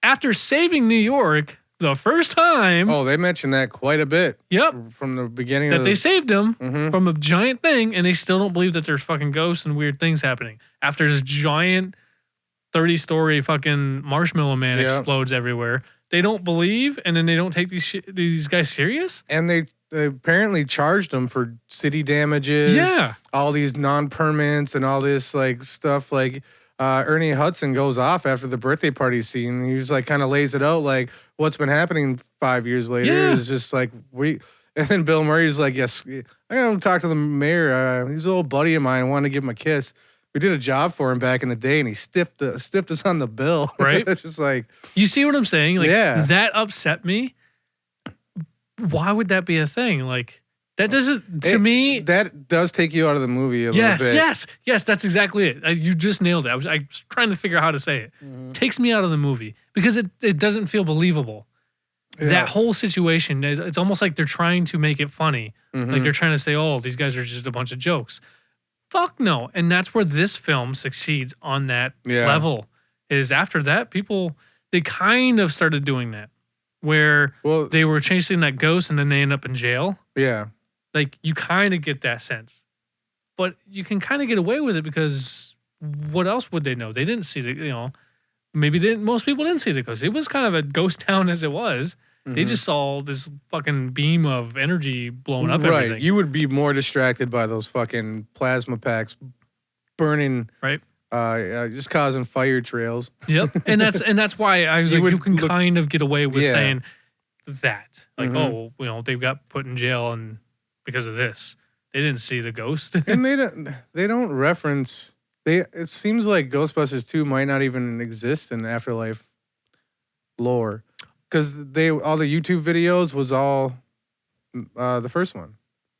After saving New York the first time.
Oh, they mentioned that quite a bit.
Yep.
From the beginning
That
of
they saved him
Mhm.
from a giant thing, and they still don't believe that there's fucking ghosts and weird things happening. After this giant 30-story fucking marshmallow man
Yeah.
explodes everywhere, they don't believe, and then they don't take these guys serious?
And they apparently charged them for city damages.
Yeah.
All these non-permits and all this like stuff. Like Ernie Hudson goes off after the birthday party scene. He just like kind of lays it out like what's been happening 5 years later
Yeah.
is just like and then Bill Murray's like, yes, I'm gonna talk to the mayor. He's a little buddy of mine. I want to give him a kiss. We did a job for him back in the day, and he stiffed us on the bill.
Right.
It's just like,
You see what I'm saying? Like,
Yeah.
that upset me. Why would that be a thing? Like, that doesn't, to me.
that does take you out of the movie a
Yes,
little bit.
yes, that's exactly it. You just nailed it. I was trying to figure out how to say it. Takes me out of the movie because it doesn't feel believable.
Yeah.
That whole situation, it's almost like they're trying to make it funny.
Mhm.
Like they're trying to say, oh, these guys are just a bunch of jokes. Fuck no. And that's where this film succeeds on that
Yeah.
level. Is after that, people, they kind of started doing that. Where
Well,
they were chasing that ghost and then they end up in jail.
yeah.
Like, you kind of get that sense. But you can kind of get away with it because what else would they know? They didn't see the, maybe most people didn't see the ghost. It was kind of a ghost town as it was. They
Mhm.
just saw this fucking beam of energy blowing up
right.
everything.
You would be more distracted by those fucking plasma packs burning,
Right.
Just causing fire trails.
Yep. And that's why I was
You
like,
would
you can
look-
kind of get away with
Yeah.
saying that. Like,
Mhm.
they've got put in jail and because of this. They didn't see the ghost.
And they don't reference it seems like Ghostbusters 2 might not even exist in Afterlife lore. Because all the YouTube videos was all the first one.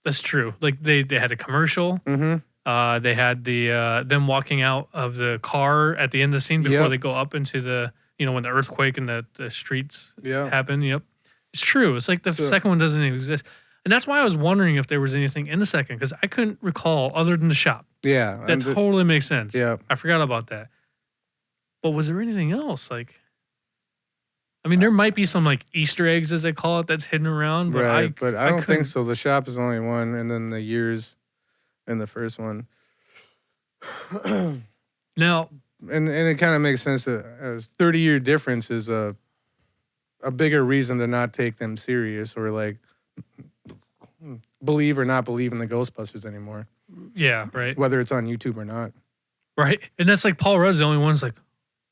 That's true. Like they had a commercial.
Mm-hmm.
They had the them walking out of the car at the end of the scene before
Yep.
they go up into the when the earthquake and the streets
Yeah.
happen. Yep, it's true. It's like the
So-
second one doesn't even exist, and that's why I was wondering if there was anything in the second because I couldn't recall other than the shop.
Yeah.
That
and
totally makes sense.
yeah.
I forgot about that. But was there anything else? Like, I mean, there might be some like Easter eggs as they call it that's hidden around, but
Right. But I don't think
couldn't-
so. The shop is only one, and then the years in the first one.
Now,
And it kind of makes sense that a 30-year difference is a bigger reason to not take them serious or like believe or not believe in the Ghostbusters anymore,
yeah, right.
whether it's on YouTube or not.
Right. And that's like Paul Rudd's the only one's like,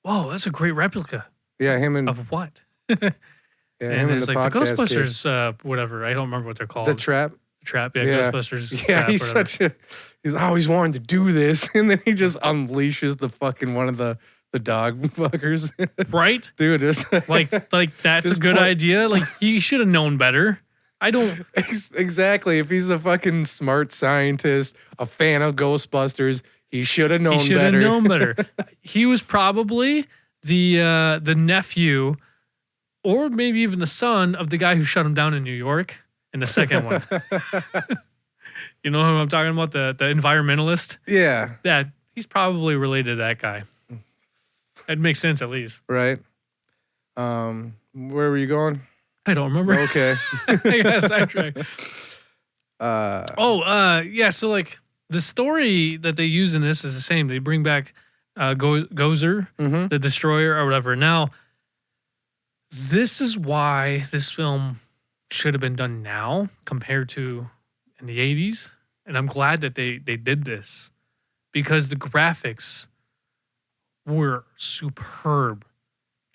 whoa, that's a great replica
Yeah, him and
of what?
yeah,
and
him and
it's
the
like the
podcast
Ghostbusters, whatever. I don't remember what they're called.
kid. The trap.
Trap, yeah,
Yeah.
Ghostbusters.
Yeah,
Trap,
he's
whatever.
such a. He's always wanting to do this, and then he just unleashes the fucking one of the dog fuckers.
Right?
Dude, it's
Like that's a
Just
good
point-
idea. Like he should have known better. I don't.
exactly. If he's a fucking smart scientist, a fan of Ghostbusters, he should have known
He should have
better.
known better. He was probably the nephew, or maybe even the son of the guy who shut him down in New York in the second one. You know who I'm talking about? The environmentalist.
Yeah,
Yeah, he's probably related to that guy. That makes sense at least.
right. Where were you going?
I don't remember.
Okay.
I got sidetracked. Yeah. So like the story that they use in this is the same. They bring back Gozer,
mhm.
the destroyer, or whatever. Now, this is why this film should have been done now compared to in the 80s. And I'm glad that they did this because the graphics were superb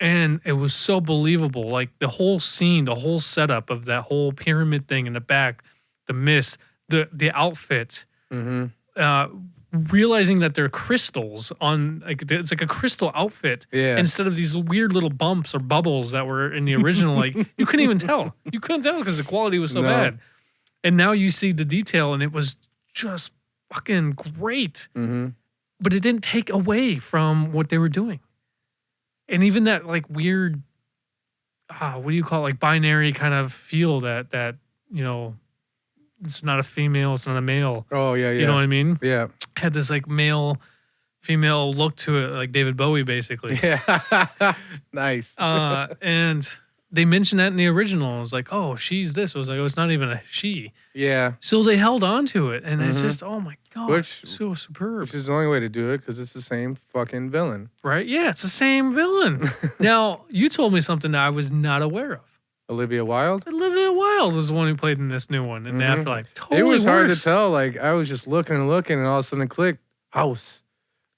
and it was so believable. Like the whole scene, the whole setup of that whole pyramid thing in the back, the mist, the outfit,
Mhm.
uh, realizing that they're crystals on like it's like a crystal outfit
Yeah.
instead of these weird little bumps or bubbles that were in the original. Like you couldn't even tell. You couldn't tell because the quality was so
No.
bad. And now you see the detail, and it was just fucking great.
Mhm.
But it didn't take away from what they were doing. And even that like weird, what do you call it? Like binary kind of feel that you know, it's not a female, it's not a male.
Oh yeah, yeah.
You know what I mean?
Yeah.
Had this like male, female look to it, like David Bowie, basically.
Yeah. Nice.
And they mentioned that in the original. It was like, oh, she's this. It was like, oh, it's not even a she.
Yeah.
So they held on to it, and it's
Mhm.
just, oh my god,
Which-
so superb,
Which is the only way to do it because it's the same fucking villain.
right? Yeah, it's the same villain. Now, you told me something that I was not aware of.
Olivia Wilde.
Olivia Wilde was the one who played in this new one, and
Mhm.
Afterlife. Totally
It was hard to
works,
tell. Like I was just looking and looking, and all of a sudden it clicked. House.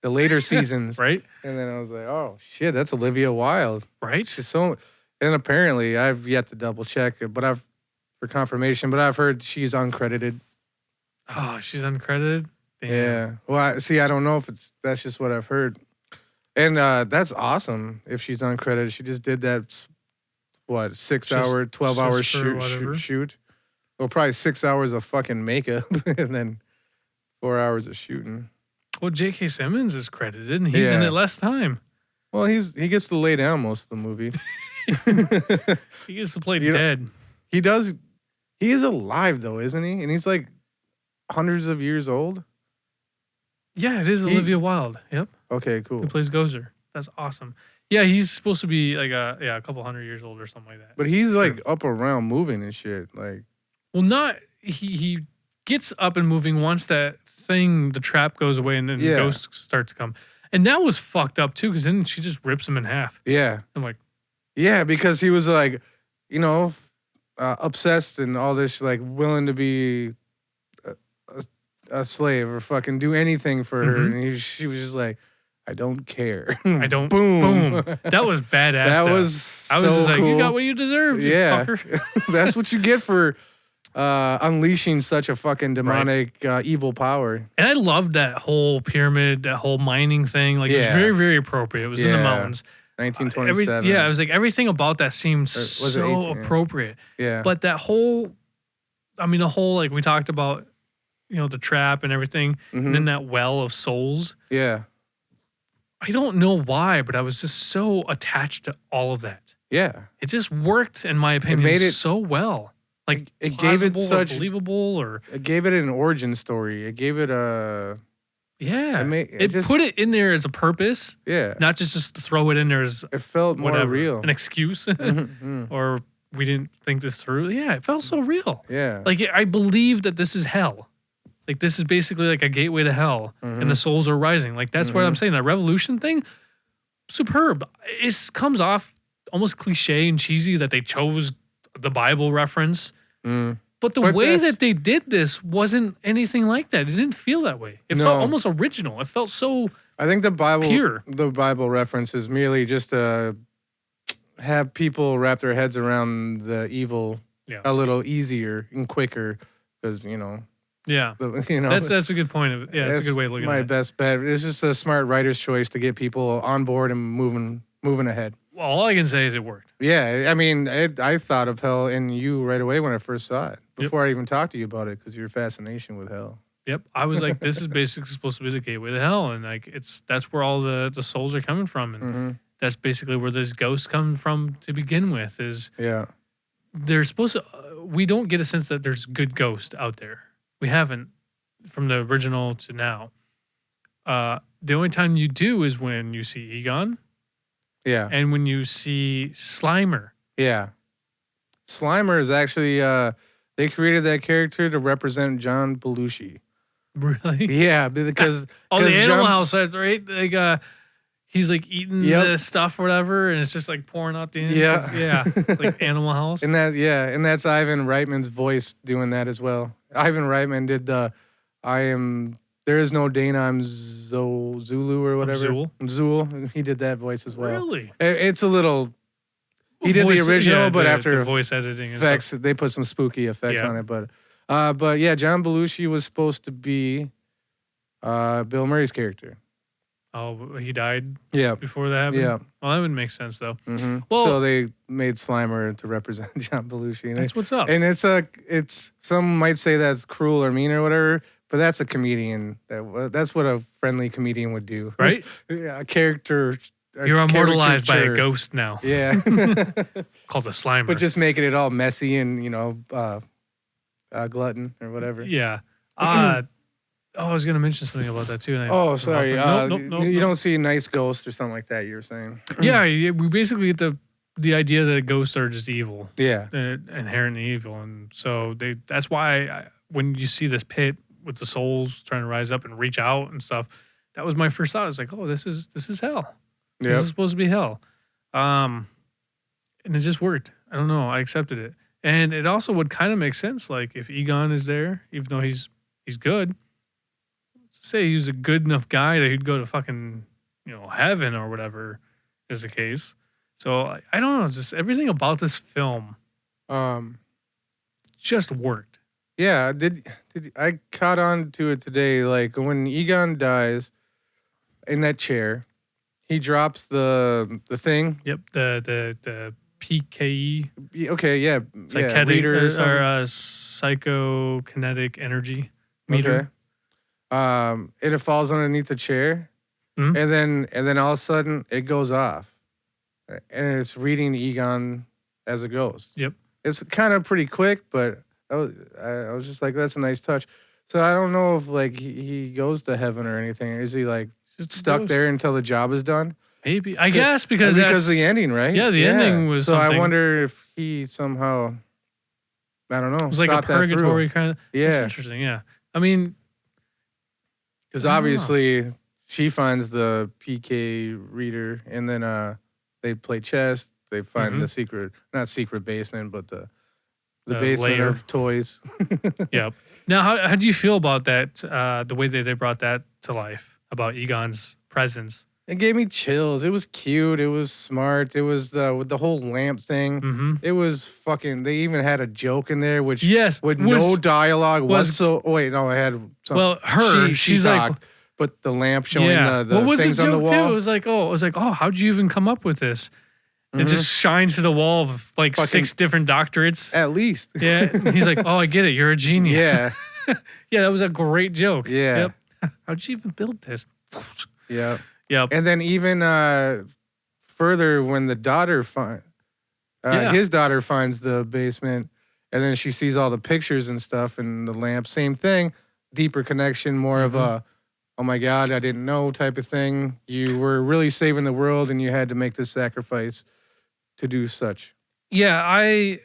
The later seasons.
right?
And then I was like, oh shit, that's Olivia Wilde.
Right?
She's so. And apparently, I've yet to double check it, but for confirmation. But I've heard she's uncredited.
Oh, she's uncredited. Damn.
Yeah. Well, I don't know if that's just what I've heard. And that's awesome if she's uncredited. She just did that, what, 6 hour, 12 hour
just for whatever.
shoot. Well, probably 6 hours of fucking makeup and then 4 hours of shooting.
Well, J.K. Simmons is credited, and he's in
Yeah.
it less time.
Well, he gets to lay down most of the movie.
He gets to play
You know-
dead.
He does. He is alive though, isn't he? And he's like hundreds of years old.
Yeah, it is Olivia Wilde. Yep,
Okay, cool.
who plays Gozer. That's awesome. Yeah, he's supposed to be like a couple hundred years old or something like that.
But he's like up around moving and shit. Like,
Well, not he gets up and moving once that thing, the trap goes away, and then
Yeah.
the ghosts start to come. And that was fucked up too, because then she just rips him in half.
yeah,
I'm like,
yeah, because he was like, you know, obsessed and all this, like willing to be a slave or fucking do anything for her,
Mhm.
and she was just like, I don't care.
I don't.
Boom.
Boom. That was badass.
That
though.
was.
I was
so
just like,
cool.
you got what you deserved, you
Yeah.
fucker.
That's what you get for unleashing such a fucking demonic evil power.
And I loved that whole pyramid, that whole mining thing. Like, it was
Yeah.
very, very appropriate. It was in the
Yeah.
mountains.
1927.
I was like, everything about that seemed
was it
so
18? Yeah.
appropriate.
Yeah.
But that whole, the whole, like, we talked about, the trap and everything,
Mhm.
and then that well of souls.
Yeah.
I don't know why, but I was just so attached to all of that.
Yeah.
It just worked, in my opinion,
made it-
so well. Like,
It gave it
plausible or
such.
believable, or
It gave it an origin story. It gave it a.
yeah,
It
it
just-
put it in there as a purpose,
Yeah.
not just to throw it in there as
It felt more
whatever,
real.
an excuse,
Mhm.
or we didn't think this through. Yeah, it felt so real.
Yeah.
Like, I believe that this is hell. Like, this is basically like a gateway to hell, and the
Mhm.
souls are rising. Like, that's what I'm saying. That revolution thing, superb. It comes off almost cliche and cheesy that they chose the Bible reference.
Mm.
But the
But
way
that's-
that they did this wasn't anything like that. It didn't feel that way. It felt
No.
almost original. It felt so
I think the
pure.
Bible reference is merely just to have people wrap their heads around the evil
Yeah.
a little easier and quicker, because
Yeah. That's a good point of it. Yeah, that's a good way of looking
my
at it.
best bet. It's just a smart writer's choice to get people on board and moving ahead.
Well, all I can say is it worked.
Yeah, I mean, I thought of hell in you right away when I first saw it.
Yep.
Before I even talked to you about it, because your fascination with hell.
Yep. I was like, this is basically supposed to be the gateway to hell. And like that's where all the souls are coming from. And
Mm-hmm.
that's basically where this ghosts come from to begin with, is
Yeah.
they're supposed to we don't get a sense that there's good ghosts out there. We haven't, from the original to now. The only time you do is when you see Egon
Yeah.
and when you see Slimer.
Yeah. Slimer is actually They created that character to represent John Belushi.
Really?
Yeah, because
the
'cause
Animal
John-
House, right? Like, he's like eating
Yep.
the stuff or whatever, and it's just like pouring out the end.
Yeah.
Yeah. Like Animal House.
And that's Ivan Reitman's voice doing that as well. Ivan Reitman did the there is no Dana, I'm Zulu or whatever.
Zool?
Zool. He did that voice as well.
Really?
It's a little he did the original, but after
the voice editing and
effects,
stuff.
they put some spooky effects
Yeah.
on it. But yeah, John Belushi was supposed to be Bill Murray's character.
Oh, he died
Yeah.
before that happened?
Yeah.
Well, that would make sense, though.
Mm-hmm.
Well-
So they made Slimer to represent John Belushi. And
That's what's up.
And it's some might say that's cruel or mean or whatever, but that's a comedian. That's what a friendly comedian would do,
Right?
Yeah, a character.
You're immortalized by a
caricature.
ghost now,
Yeah,
called a Slimer.
but just making it all messy and glutton or whatever.
Yeah. I was going to mention something about that, too. And
Oh, sorry.
Nope.
You don't see nice ghosts or something like that. You were saying.
Yeah, we basically get the idea that ghosts are just evil.
Yeah.
Inherently evil. And so that's why when you see this pit with the souls trying to rise up and reach out and stuff, that was my first thought. I was like, oh, this is hell. This
Yeah.
is supposed to be hell. And it just worked. I don't know. I accepted it. And it also would kind of make sense, like if Egon is there, even though he's good, say he's a good enough guy that he'd go to fucking, heaven or whatever is the case. So I don't know, just everything about this film just worked.
Yeah. Did I caught on to it today? Like when Egon dies in that chair, he drops the thing.
Yep, the PKE,
Okay. Yeah.
psychiatric
reader or something.
psychokinetic energy meter.
Okay. And it falls underneath the chair,
Mhm.
and then all of a sudden it goes off, and it's reading Egon as a ghost.
Yep.
It's kind of pretty quick, but I was just like, that's a nice touch. So I don't know if like he goes to heaven or anything. Is he like
Just a
stuck
ghost.
there until the job is done?
Maybe. I guess because
of
that's
the ending, right?
Yeah, the ending was
So I
something.
wonder if he somehow, I don't know,
It was like a
thought that through.
purgatory kind of. That's
Yeah.
interesting. Yeah. I mean,
Because
I don't know.
obviously she finds the PK reader, and then they play chess. They find the not secret basement, but the basement
lair.
of toys.
yeah. Now, how do you feel about that? The way that they brought that to life about Egon's presence.
It gave me chills. It was cute. It was smart. It was with the whole lamp thing.
Mm-hmm.
It was fucking. They even had a joke in there, which
Yes.
with no dialogue
was-
whatsoever. Oh, wait, no, I had. Some,
Well, she's like,
talked, but the lamp showing
yeah.
the
What was
things
the
on the
joke
wall.
too? It was like, how'd you even come up with this? It
Mhm.
just shines to the wall of like
Fucking-
6 different doctorates.
At least.
Yeah. And he's like, oh, I get it. You're a genius.
Yeah.
Yeah, that was a great joke.
Yeah.
Yep. How'd you even build this?
Yeah.
Yep.
And then even further, when the daughter his daughter finds the basement, and then she sees all the pictures and stuff and the lamp. Same thing, deeper connection, more of a, oh my God, I didn't know type of thing. You were really saving the world, and you had to make this sacrifice to do such.
Yeah, it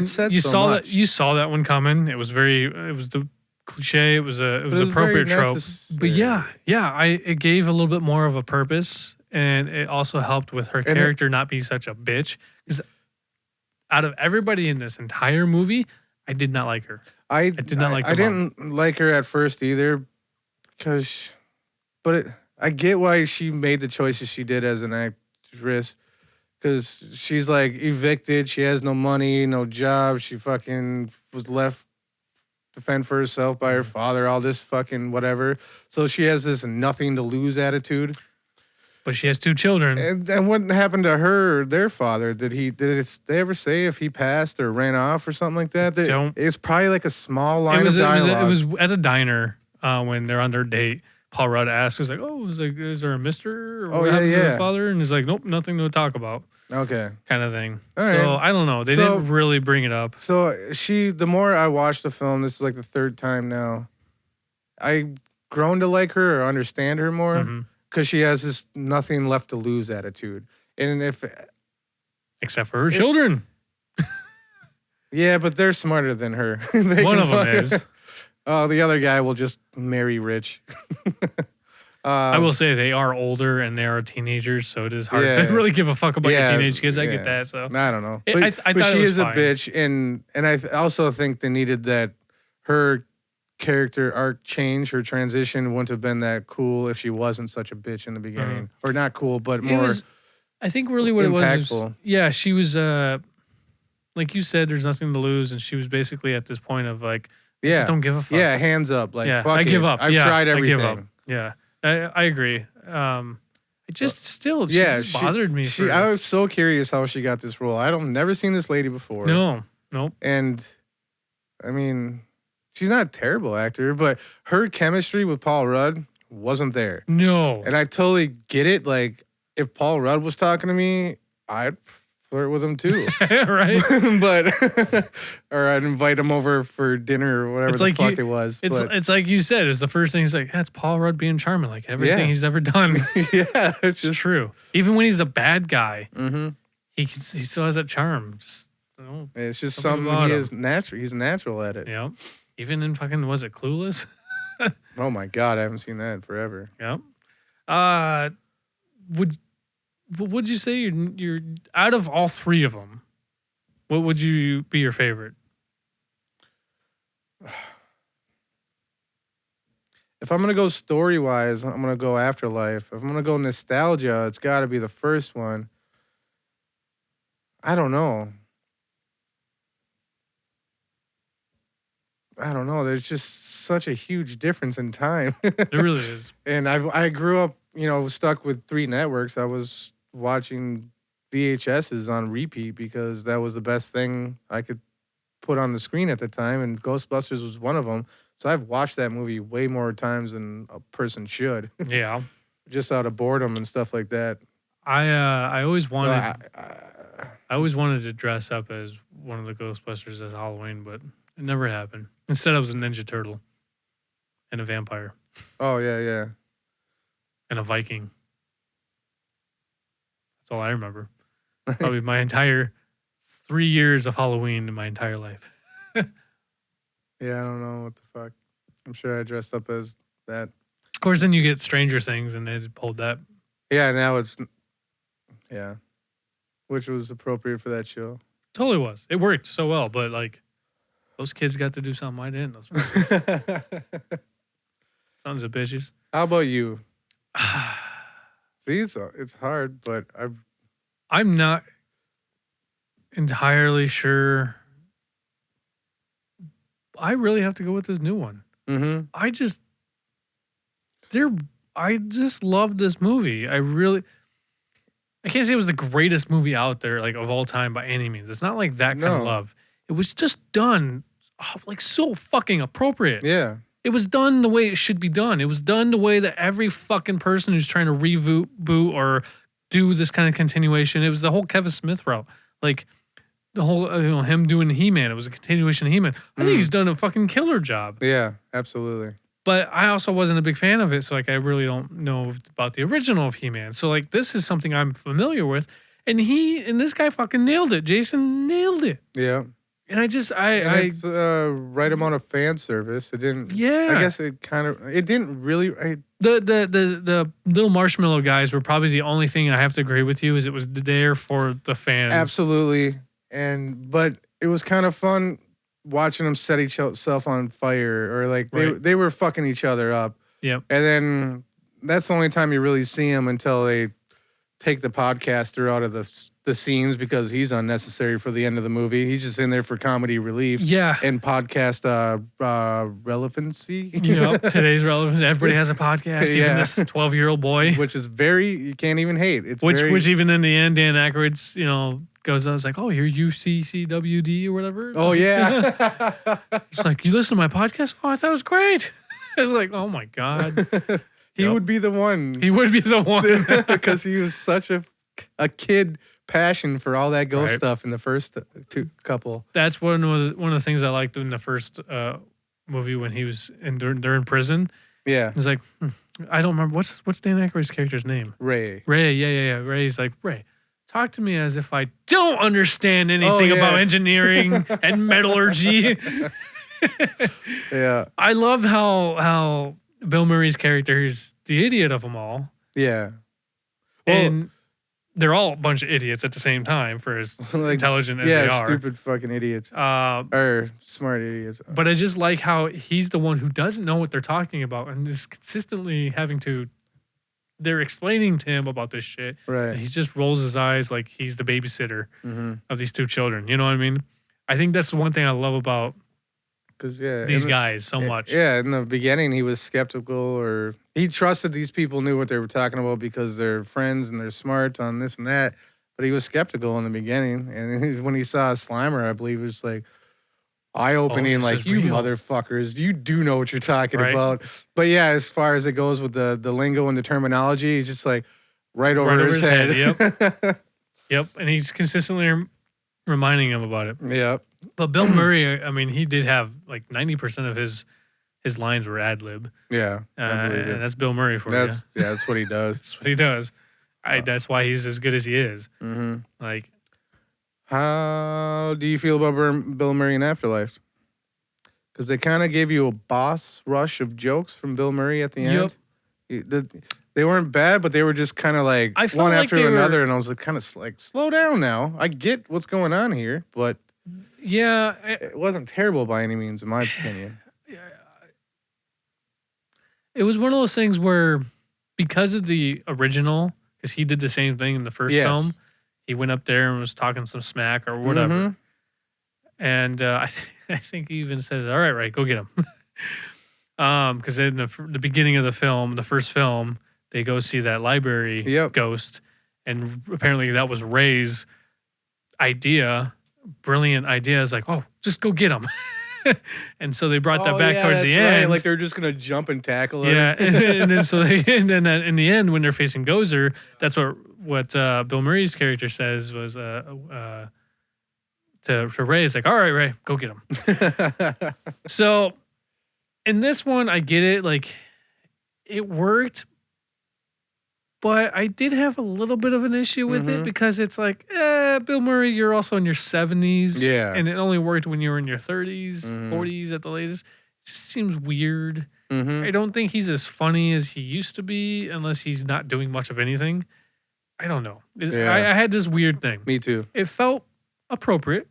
said
you
so
saw
much.
that you saw that one coming. It was the cliche. It was appropriate trope. But yeah, it gave a little bit more of a purpose, and it also helped with her character not being such a bitch. Because out of everybody in this entire movie, I did not like her.
I
did not like
I
the mom.
didn't like her at first either, I get why she made the choices she did as an actress. Because she's like evicted, she has no money, no job. She fucking was left to fend for herself by her father. All this fucking whatever. So she has this nothing to lose attitude.
But she has 2 children.
And what happened to her, their father? Did they ever say if he passed or ran off or something like that?
Don't.
It's probably like a small line of dialogue.
It was at a diner when they're on their date. Paul Rudd asks, "Is like, is there a Mister? Or what happened to her father?" And he's like, "Nope, nothing to talk about."
Okay,
kind of thing.
All
so
right.
I don't know. They didn't really bring it up.
So the more I watched the film, this is like the 3rd time now, I grown to like her or understand her more because she has this nothing left to lose attitude. And
Except for her children.
Yeah, but they're smarter than her.
One of them is.
Oh, the other guy will just marry rich.
I will say they are older and they are teenagers, so it is hard to really give a fuck about your teenage kids. I get that. So
I don't know.
I
But she is
fine.
a bitch, and I also think they needed that her character arc change, her transition wouldn't have been that cool if she wasn't such a bitch in the beginning. Or not cool, but more
I think really what
impactful.
it was, she was like you said, there's nothing to lose, and she was basically at this point of like, I just don't give a fuck.
Yeah, hands up. Like, fuck
I give up.
I've tried everything.
I give up. Yeah, I agree. It just still bothered me.
I was so curious how she got this role. Never seen this lady before.
No.
And I mean, she's not a terrible actor, but her chemistry with Paul Rudd wasn't there.
No.
And I totally get it. Like, if Paul Rudd was talking to me, I'd flirt with him too.
Right.
But or I'd invite him over for dinner or whatever the fuck it was.
It's like you said, it's the first thing he's like, that's Paul Rudd being charming, like everything he's ever done.
Yeah,
it's just true. Even when he's the bad guy,
mm-hmm.
he still has that charm.
It's just something he is natural. He's natural at it.
Yeah. Even in fucking, was it Clueless?
Oh my God, I haven't seen that in forever.
Yeah. Would you say you're out of all three of them? What would you be your favorite?
If I'm gonna go story wise, I'm gonna go Afterlife. If I'm gonna go nostalgia, it's got to be the first one. I don't know. There's just such a huge difference in time.
It really is.
And I grew up, stuck with 3 networks. I was watching VHSs on repeat because that was the best thing I could put on the screen at the time, and Ghostbusters was one of them. So I've watched that movie way more times than a person should.
Yeah.
Just out of boredom and stuff like that.
I always wanted I always wanted to dress up as one of the Ghostbusters at Halloween, but it never happened. Instead I was a Ninja Turtle and a vampire.
Oh yeah.
And a Viking. That's all I remember. Probably my entire 3 years of Halloween in my entire life.
Yeah, I don't know what the fuck. I'm sure I dressed up as that.
Of course, then you get Stranger Things, and they pulled that.
Yeah, now it's... Yeah. Which was appropriate for that show.
Totally was. It worked so well, but, like, those kids got to do something I didn't. Those sons of bitches.
How about you? See, it's hard, but
I'm not entirely sure. I really have to go with this new one.
Mm-hmm.
I just love this movie. I can't say it was the greatest movie out there, like, of all time by any means. It's not like that kind of love. It was just done like so fucking appropriate.
Yeah.
It was done the way it should be done. It was done the way that every fucking person who's trying to reboot or do this kind of continuation. It was the whole Kevin Smith route. Like, the whole, him doing He-Man. It was a continuation of He-Man. I think he's done a fucking killer job.
Yeah, absolutely.
But I also wasn't a big fan of it, so, like, I really don't know about the original of He-Man. So, like, this is something I'm familiar with. And this guy fucking nailed it. Jason nailed it.
Yeah.
And
it's right amount of fan service. It didn't.
Yeah.
I guess it didn't really.
The little marshmallow guys were probably the only thing I have to agree with you is it was there for the fans.
Absolutely. But it was kind of fun watching them set each self on fire, or like they were fucking each other up.
Yep.
And then that's the only time you really see them until they take the podcaster out of the scenes because he's unnecessary for the end of the movie. He's just in there for comedy relief.
Yeah.
And podcast relevancy.
Yep. Today's relevance. Everybody has a podcast. Even this 12-year-old boy.
Which is you can't even hate.
Which even in the end, Dan Aykroyd's, goes, I was like, oh, you're UCCWD or whatever.
Oh, yeah.
It's like, you listen to my podcast? Oh, I thought it was great. I was like, oh, my God.
He would be the one.
He would be the one.
Because he was such a kid passion for all that ghost stuff in the first couple.
That's one of the things I liked in the first movie when he was they're in prison.
Yeah.
He's like, I don't remember. What's Dan Aykroyd's character's name?
Ray.
Yeah. Ray's like, Ray, talk to me as if I don't understand anything about engineering and metallurgy.
Yeah.
I love how Bill Murray's character is the idiot of them all.
Yeah. Well,
And they're all a bunch of idiots at the same time for as intelligent as they are.
Stupid fucking idiots. Or smart idiots.
But I just like how he's the one who doesn't know what they're talking about and is consistently having to. They're explaining to him about this shit.
Right.
And he just rolls his eyes like he's the babysitter of these two children. You know what I mean? I think that's the one thing I love about these guys so much.
Yeah, in the beginning, he was skeptical, or he trusted these people knew what they were talking about because they're friends and they're smart on this and that. But he was skeptical in the beginning. And when he saw Slimer, I believe it was like eye-opening, like, you real. Motherfuckers, you do know what you're talking about. But yeah, as far as it goes with the lingo and the terminology, he's just like right over his head.
Yep. Yep. And he's consistently reminding him about it.
Yep.
But Bill Murray, I mean, he did have like 90% of his lines were ad lib.
Yeah.
And that's Bill Murray for you.
Yeah, that's what he does.
That's what he does. That's why he's as good as he is.
Mm-hmm.
Like,
how do you feel about Bill Murray in Afterlife? Because they kind of gave you a boss rush of jokes from Bill Murray at the end. Yep. They weren't bad, but they were just kind of like one after another, and I was like, kind of like, slow down now. I get what's going on here, but
yeah,
it wasn't terrible by any means, in my opinion.
It was one of those things where, because of the original, because he did the same thing in the first film, he went up there and was talking some smack or whatever. Mm-hmm. And I think he even says, all right, go get him. Because in the beginning of the film, the first film, they go see that library ghost. And apparently that was Ray's idea, brilliant idea. Is like, oh, just go get him. And so they brought that back towards the end.
Like they're just going to jump and tackle her.
Yeah. and then in the end, when they're facing Gozer, that's what Bill Murray's character says was to Ray, is like, all right, Ray, go get him. So in this one, I get it. Like, it worked. But I did have a little bit of an issue with it because it's like, Bill Murray, you're also in your 70s.
Yeah.
And it only worked when you were in your 30s, 40s at the latest. It just seems weird. I don't think he's as funny as he used to be unless he's not doing much of anything. I don't know. I had this weird thing.
Me too.
It felt appropriate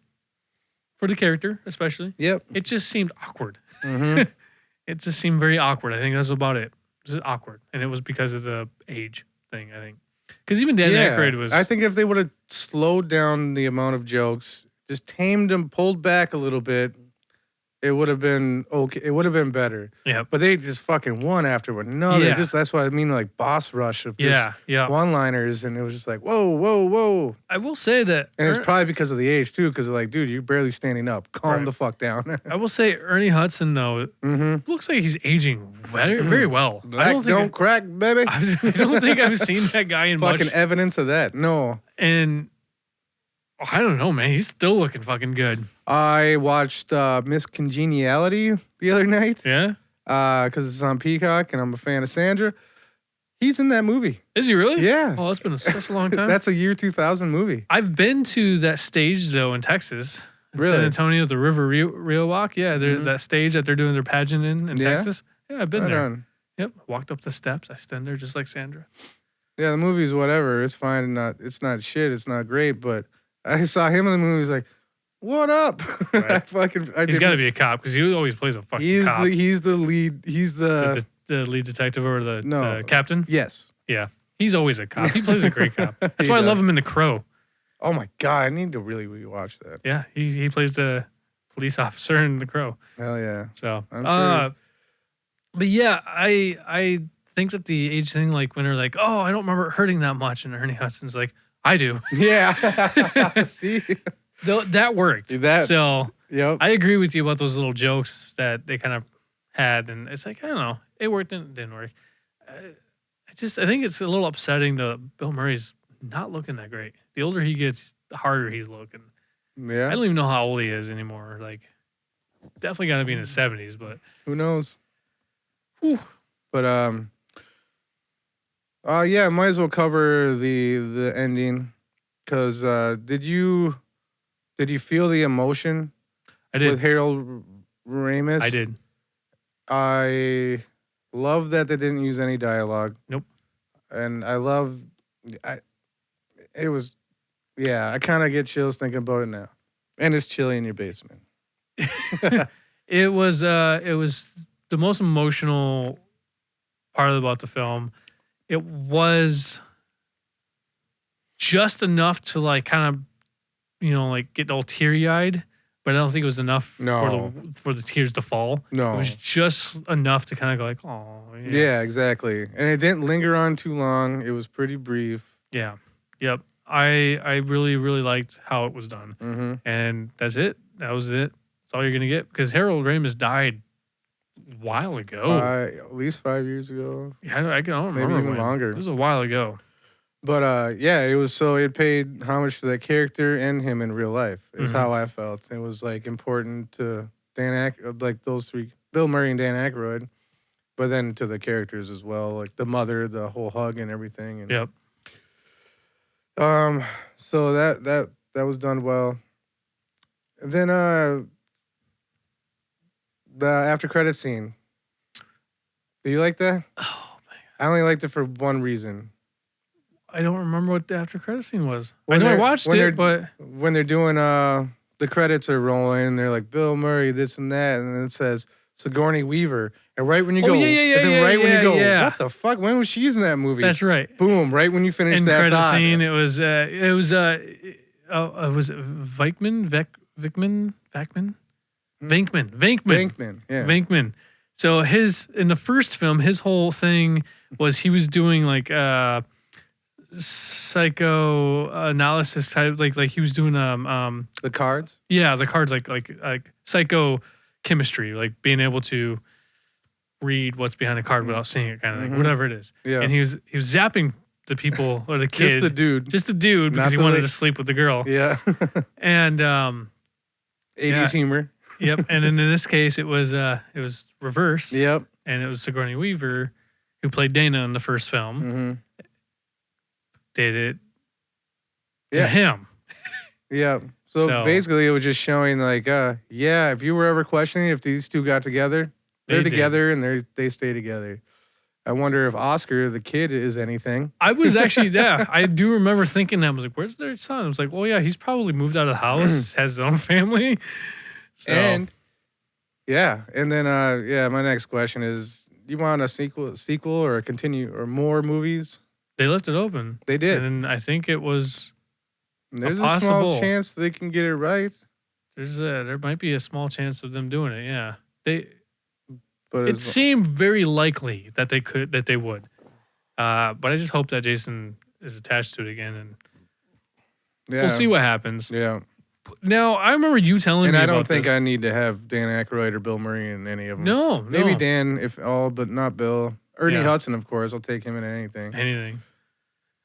for the character, especially.
Yep.
It just seemed awkward. It just seemed very awkward. I think that's about it. It was awkward. And it was because of the age thing, I think. Because even Dan Aykroyd was...
I think if they would have slowed down the amount of jokes, just tamed them, pulled back a little bit, it would have been okay. It would have been better.
Yeah.
But they just fucking one after another. Yeah. That's what I mean, like boss rush of just one-liners, and it was just like, whoa.
I will say that...
And it's probably because of the age, too, because like, dude, you're barely standing up. Calm the fuck down.
I will say Ernie Hudson, though, looks like he's aging very, very well.
Don't crack, baby.
I don't think I've seen that guy in
fucking evidence of that. No.
And I don't know, man. He's still looking fucking good.
I watched Miss Congeniality the other night.
Yeah?
Because it's on Peacock, and I'm a fan of Sandra. He's in that movie.
Is he really?
Yeah.
Oh, it's been such a long time.
That's a year 2000 movie.
I've been to that stage, though, in Texas. In
really?
San Antonio, the River Rio Walk. Yeah, that stage that they're doing their pageant in Texas. Yeah, I've been there. Yep. Walked up the steps. I stand there just like Sandra.
Yeah, the movie's whatever. It's fine. It's not shit. It's not great, but I saw him in the movie. He's like, what up?
Right. He's got to be a cop because he always plays a fucking cop.
He's the lead. He's the
lead detective or the captain?
Yes.
Yeah. He's always a cop. He plays a great cop. That's why I love him in The Crow.
Oh my God. I need to really rewatch that.
Yeah. He plays the police officer in The Crow.
Hell yeah.
So,
I'm sure.
But yeah, I think that the age thing, like when they're like, oh, I don't remember it hurting that much. And Ernie Hudson's like, I do.
Yeah. See?
That worked. So
yep.
I agree with you about those little jokes that they kind of had. And it's like, I don't know. It worked and it didn't work. I think it's a little upsetting that Bill Murray's not looking that great. The older he gets, the harder he's looking.
Yeah. I
don't even know how old he is anymore. Like, definitely got to be in his 70s, but
who knows?
Whew.
But yeah, might as well cover the ending. Because did you feel the emotion
I did.
with Harold Ramis?
I did.
I love that they didn't use any dialogue.
Nope.
And I love, it was, I kind of get chills thinking about it now. And it's chilly in your basement.
It was the most emotional part about the film. It was just enough to like kind of, like get all teary eyed, but I don't think it was enough for the tears to fall.
No.
It was just enough to kind of go like, oh,
yeah, exactly. And it didn't linger on too long. It was pretty brief.
Yeah. Yep. I really, really liked how it was done.
Mm-hmm.
And that's it. That was it. That's all you're going to get. Because Harold Ramis died a while ago.
At least 5 years ago.
Yeah, I don't remember.
Maybe even longer.
It was a while ago.
But it was so it paid homage to that character and him in real life is how I felt. It was like important to like those three, Bill Murray and Dan Aykroyd, but then to the characters as well, like the mother, the whole hug and everything. And,
yep.
So that was done well. And then the after credit scene. Do you like that?
Oh man.
I only liked it for one reason.
I don't remember what the after credit scene was. I know I watched it, but
when they're doing the credits are rolling, they're like Bill Murray, this and that, and then it says Sigourney Weaver, and right when you go,
when you go,
what the fuck? When was she in that movie?
That's right.
Boom! Right when you finish that
credit
thought.
scene, it was Venkman.
Yeah.
Venkman. So in the first film, his whole thing was he was doing like psychoanalysis type, like he was doing
the cards.
Yeah, the cards like psychochemistry, like being able to read what's behind a card without seeing it, kind of thing, whatever it is.
Yeah.
And he was zapping the people or the kid,
just the dude,
because he wanted to sleep with the girl.
Yeah.
And
80s humor.
Yep. And then in this case, it was reversed.
Yep.
And it was Sigourney Weaver who played Dana in the first film.
Mm-hmm.
Did it to him.
Yeah. So basically, it was just showing like, if you were ever questioning if these two got together, they're together and they stay together. I wonder if Oscar, the kid, is anything.
I was actually, I do remember thinking that. I was like, where's their son? I was like, well, yeah, he's probably moved out of the house, has his own family. So.
And then my next question is, do you want a sequel or a continue or more movies?
They left it open.
They did.
And I think it was
there's a small chance they can get it right.
There might be a small chance of them doing it, yeah. It seemed very likely that they would. But I just hope that Jason is attached to it again, and we'll see what happens.
Yeah.
Now, I remember you telling me about this.
And I don't think I need to have Dan Aykroyd or Bill Murray in any of them.
No.
Maybe Dan, if all, but not Bill. Ernie Hudson, of course. I'll take him in anything.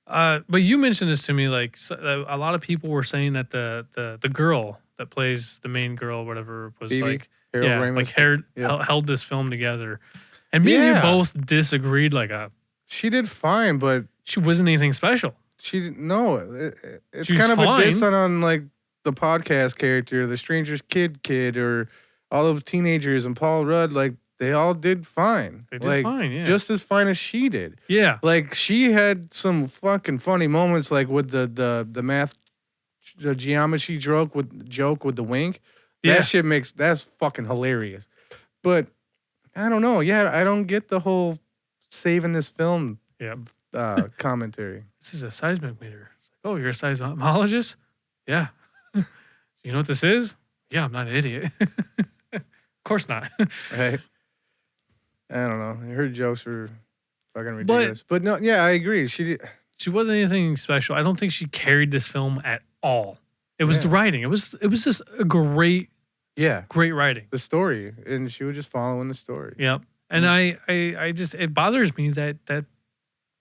But you mentioned this to me, like a lot of people were saying that the girl that plays the main girl, whatever, was
Phoebe?
like,
Ramis.
held this film together. And me and you both disagreed.
She did fine, but
she wasn't anything special.
It's kind of a diss on like the podcast character, the Stranger's kid, or all of teenagers and Paul Rudd. Like they all did fine.
They did fine, yeah.
Just as fine as she did.
Yeah.
Like she had some fucking funny moments, like with the math, the geometry joke with the wink. That shit that's fucking hilarious. But I don't know. Yeah, I don't get the whole saving this film commentary.
This is a seismic meter. It's like, oh, you're a seismologist? Yeah. You know what this is? Yeah, I'm not an idiot. Of course not.
Right. I don't know. Her jokes were fucking ridiculous. But no, yeah, I agree. She
wasn't anything special. I don't think she carried this film at all. It was the writing. It was just a great writing.
The story, and she was just following the story.
Yep. And I just, it bothers me that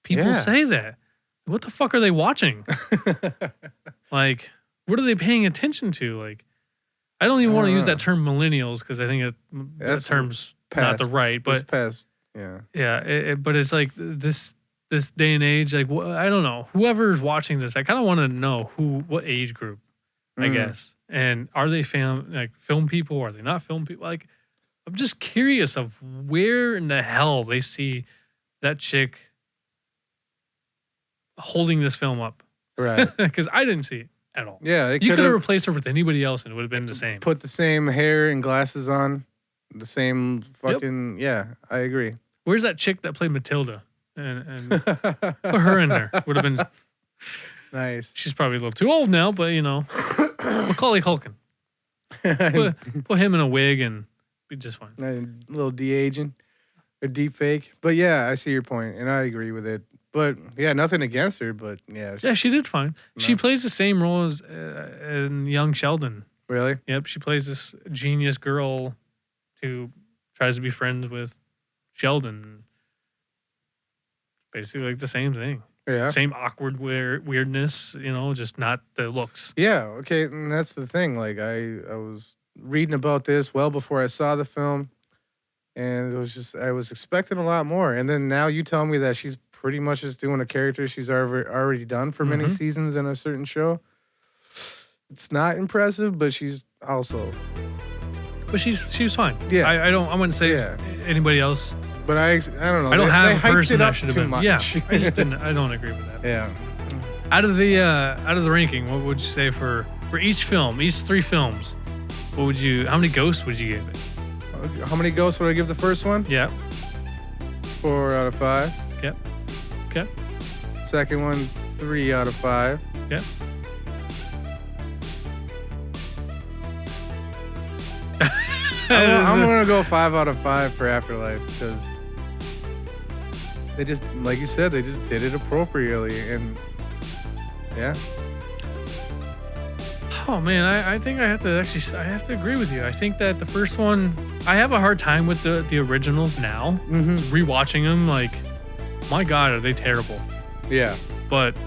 people say that. What the fuck are they watching? Like, what are they paying attention to? Like, I don't even want to use that term millennials because I think that term's not the right. But
it's past. Yeah.
Yeah. But it's like this this day and age, like I don't know, whoever's watching this, I kind of want to know what age group, I guess, and are they film people? Are they not film people? Like, I'm just curious of where in the hell they see that chick holding this film up,
Right?
Because I didn't see it at all.
Yeah,
you could have replaced her with anybody else, and it would have been the same.
Put the same hair and glasses on, the same fucking. Yep. Yeah, I agree.
Where's that chick that played Matilda? And put her in there. Would have been
nice.
She's probably a little too old now, but Macaulay Culkin. Put him in a wig and be just fine.
A little de-aging or deep fake. But yeah, I see your point, and I agree with it. But yeah, nothing against her, but yeah.
She did fine. No. She plays the same role as in Young Sheldon.
Really?
Yep, she plays this genius girl who tries to be friends with Sheldon. Basically like the same thing.
Yeah.
Same awkward weirdness, just not the looks.
Yeah, okay, and that's the thing. Like I was reading about this well before I saw the film, and it was just I was expecting a lot more. And then now you tell me that she's pretty much just doing a character she's already done for many seasons in a certain show. It's not impressive, but she's also.
But she was fine.
Yeah.
I wouldn't say anybody else.
But I don't know.
I don't have a person that should have been.
Much.
Yeah, I just didn't. I don't agree with that.
Yeah.
Out of the ranking, what would you say for each film, each 3 films? How many ghosts would you give it?
How many ghosts would I give the first one?
Yeah.
4 out of 5.
Yep. Okay.
Second one, 3 out of 5.
Yep.
I'm gonna go 5 out of 5 for Afterlife because they just, like you said, they just did it appropriately, and yeah.
Oh man, I think I have to agree with you. I think that the first one, I have a hard time with the originals now. Rewatching them, like, my God, are they terrible?
Yeah.
But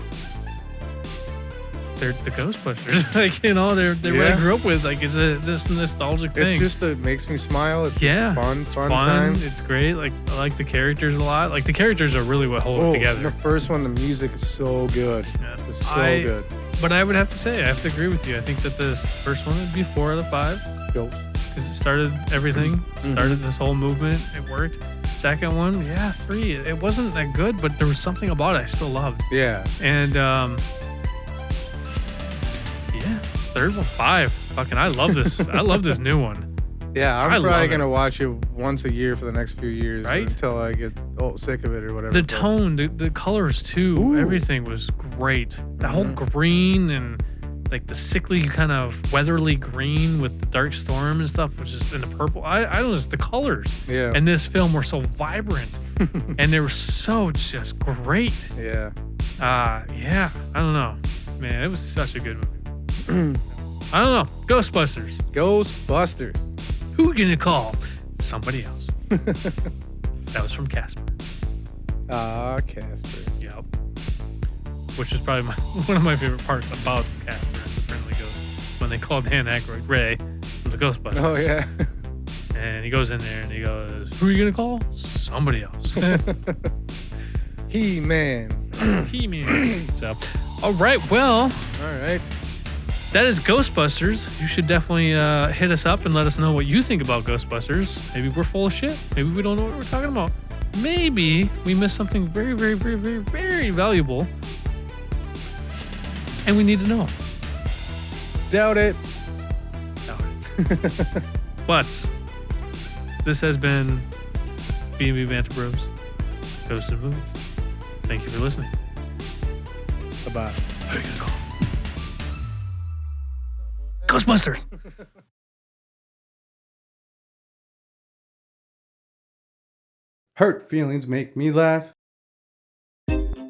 they're the Ghostbusters. Like, they're what I grew up with. Like, it's this nostalgic thing.
It's just it makes me smile. It's fun time.
It's great. Like, I like the characters a lot. Like, the characters are really what hold it together.
The first one, the music is so good.
Yeah.
It's so good.
But I would have to say, I have to agree with you. I think that this first one would be 4 out of 5.
Go.
Because it started everything. Started this whole movement. It worked. Second one, 3. It wasn't that good, but there was something about it I still loved.
Yeah.
And third one, 5. Fucking, I love this. I love this new one.
Yeah, I'm probably gonna watch it once a year for the next few years,
right?
Until I get sick of it or whatever.
The tone, the colors too, everything was great. The whole green and like the sickly kind of weatherly green with the dark storm and stuff, which is in the purple. I don't know, just the colors.
Yeah.
And this film were so vibrant, and they were so just great.
Yeah.
I don't know, man. It was such a good movie. I don't know. Ghostbusters. Who gonna call? Somebody else. That was from Casper.
Casper.
Yep. Which is probably one of my favorite parts about Casper and the Friendly Ghost. When they called Dan Aykroyd Ray from the Ghostbusters.
Oh, yeah.
And he goes in there and he goes, who are you gonna call? Somebody else.
He-Man.
So, all right, well.
All right.
That is Ghostbusters. You should definitely hit us up and let us know what you think about Ghostbusters. Maybe we're full of shit. Maybe we don't know what we're talking about. Maybe we missed something very, very, very, very, very valuable. And we need to know.
Doubt it.
But this has been B&B Banter Bros. Ghost of Movies. Thank you for listening.
Bye-bye.
Who are you gonna call? Ghostbusters.
Hurt feelings make me laugh.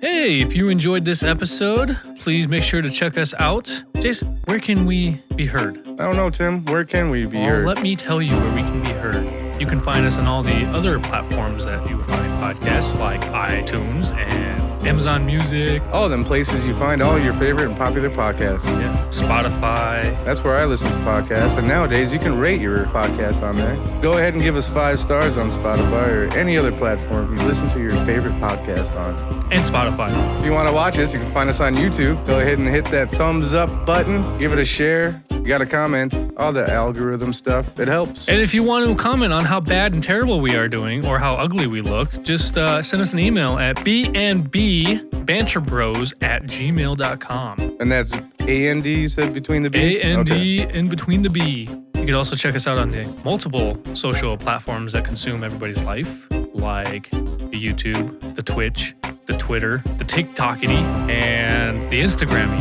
Hey, if you enjoyed this episode, please make sure to check us out. Jason, where can we be heard?
I don't know, Tim. Where can we be heard?
Let me tell you where we can be heard. You can find us on all the other platforms that you would find podcasts, like iTunes and Amazon Music.
All them places you find all your favorite and popular podcasts.
Yeah. Spotify.
That's where I listen to podcasts. And nowadays, you can rate your podcast on there. Go ahead and give us 5 stars on Spotify or any other platform you listen to your favorite podcast on.
And Spotify.
If you want to watch us, you can find us on YouTube. Go ahead and hit that thumbs up button. Give it a share. You got a comment. All the algorithm stuff. It helps.
And if you want to comment on how bad and terrible we are doing or how ugly we look, just send us an email at bnbbanterbros@gmail.com.
And that's A-N-D, you said, between the B's?
A-N-D in between the B. You can also check us out on the multiple social platforms that consume everybody's life, like the YouTube, the Twitch, the Twitter, the TikTokity, and the Instagrammy,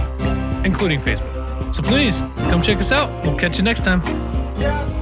including Facebook. So please, come check us out. We'll catch you next time.
Yeah.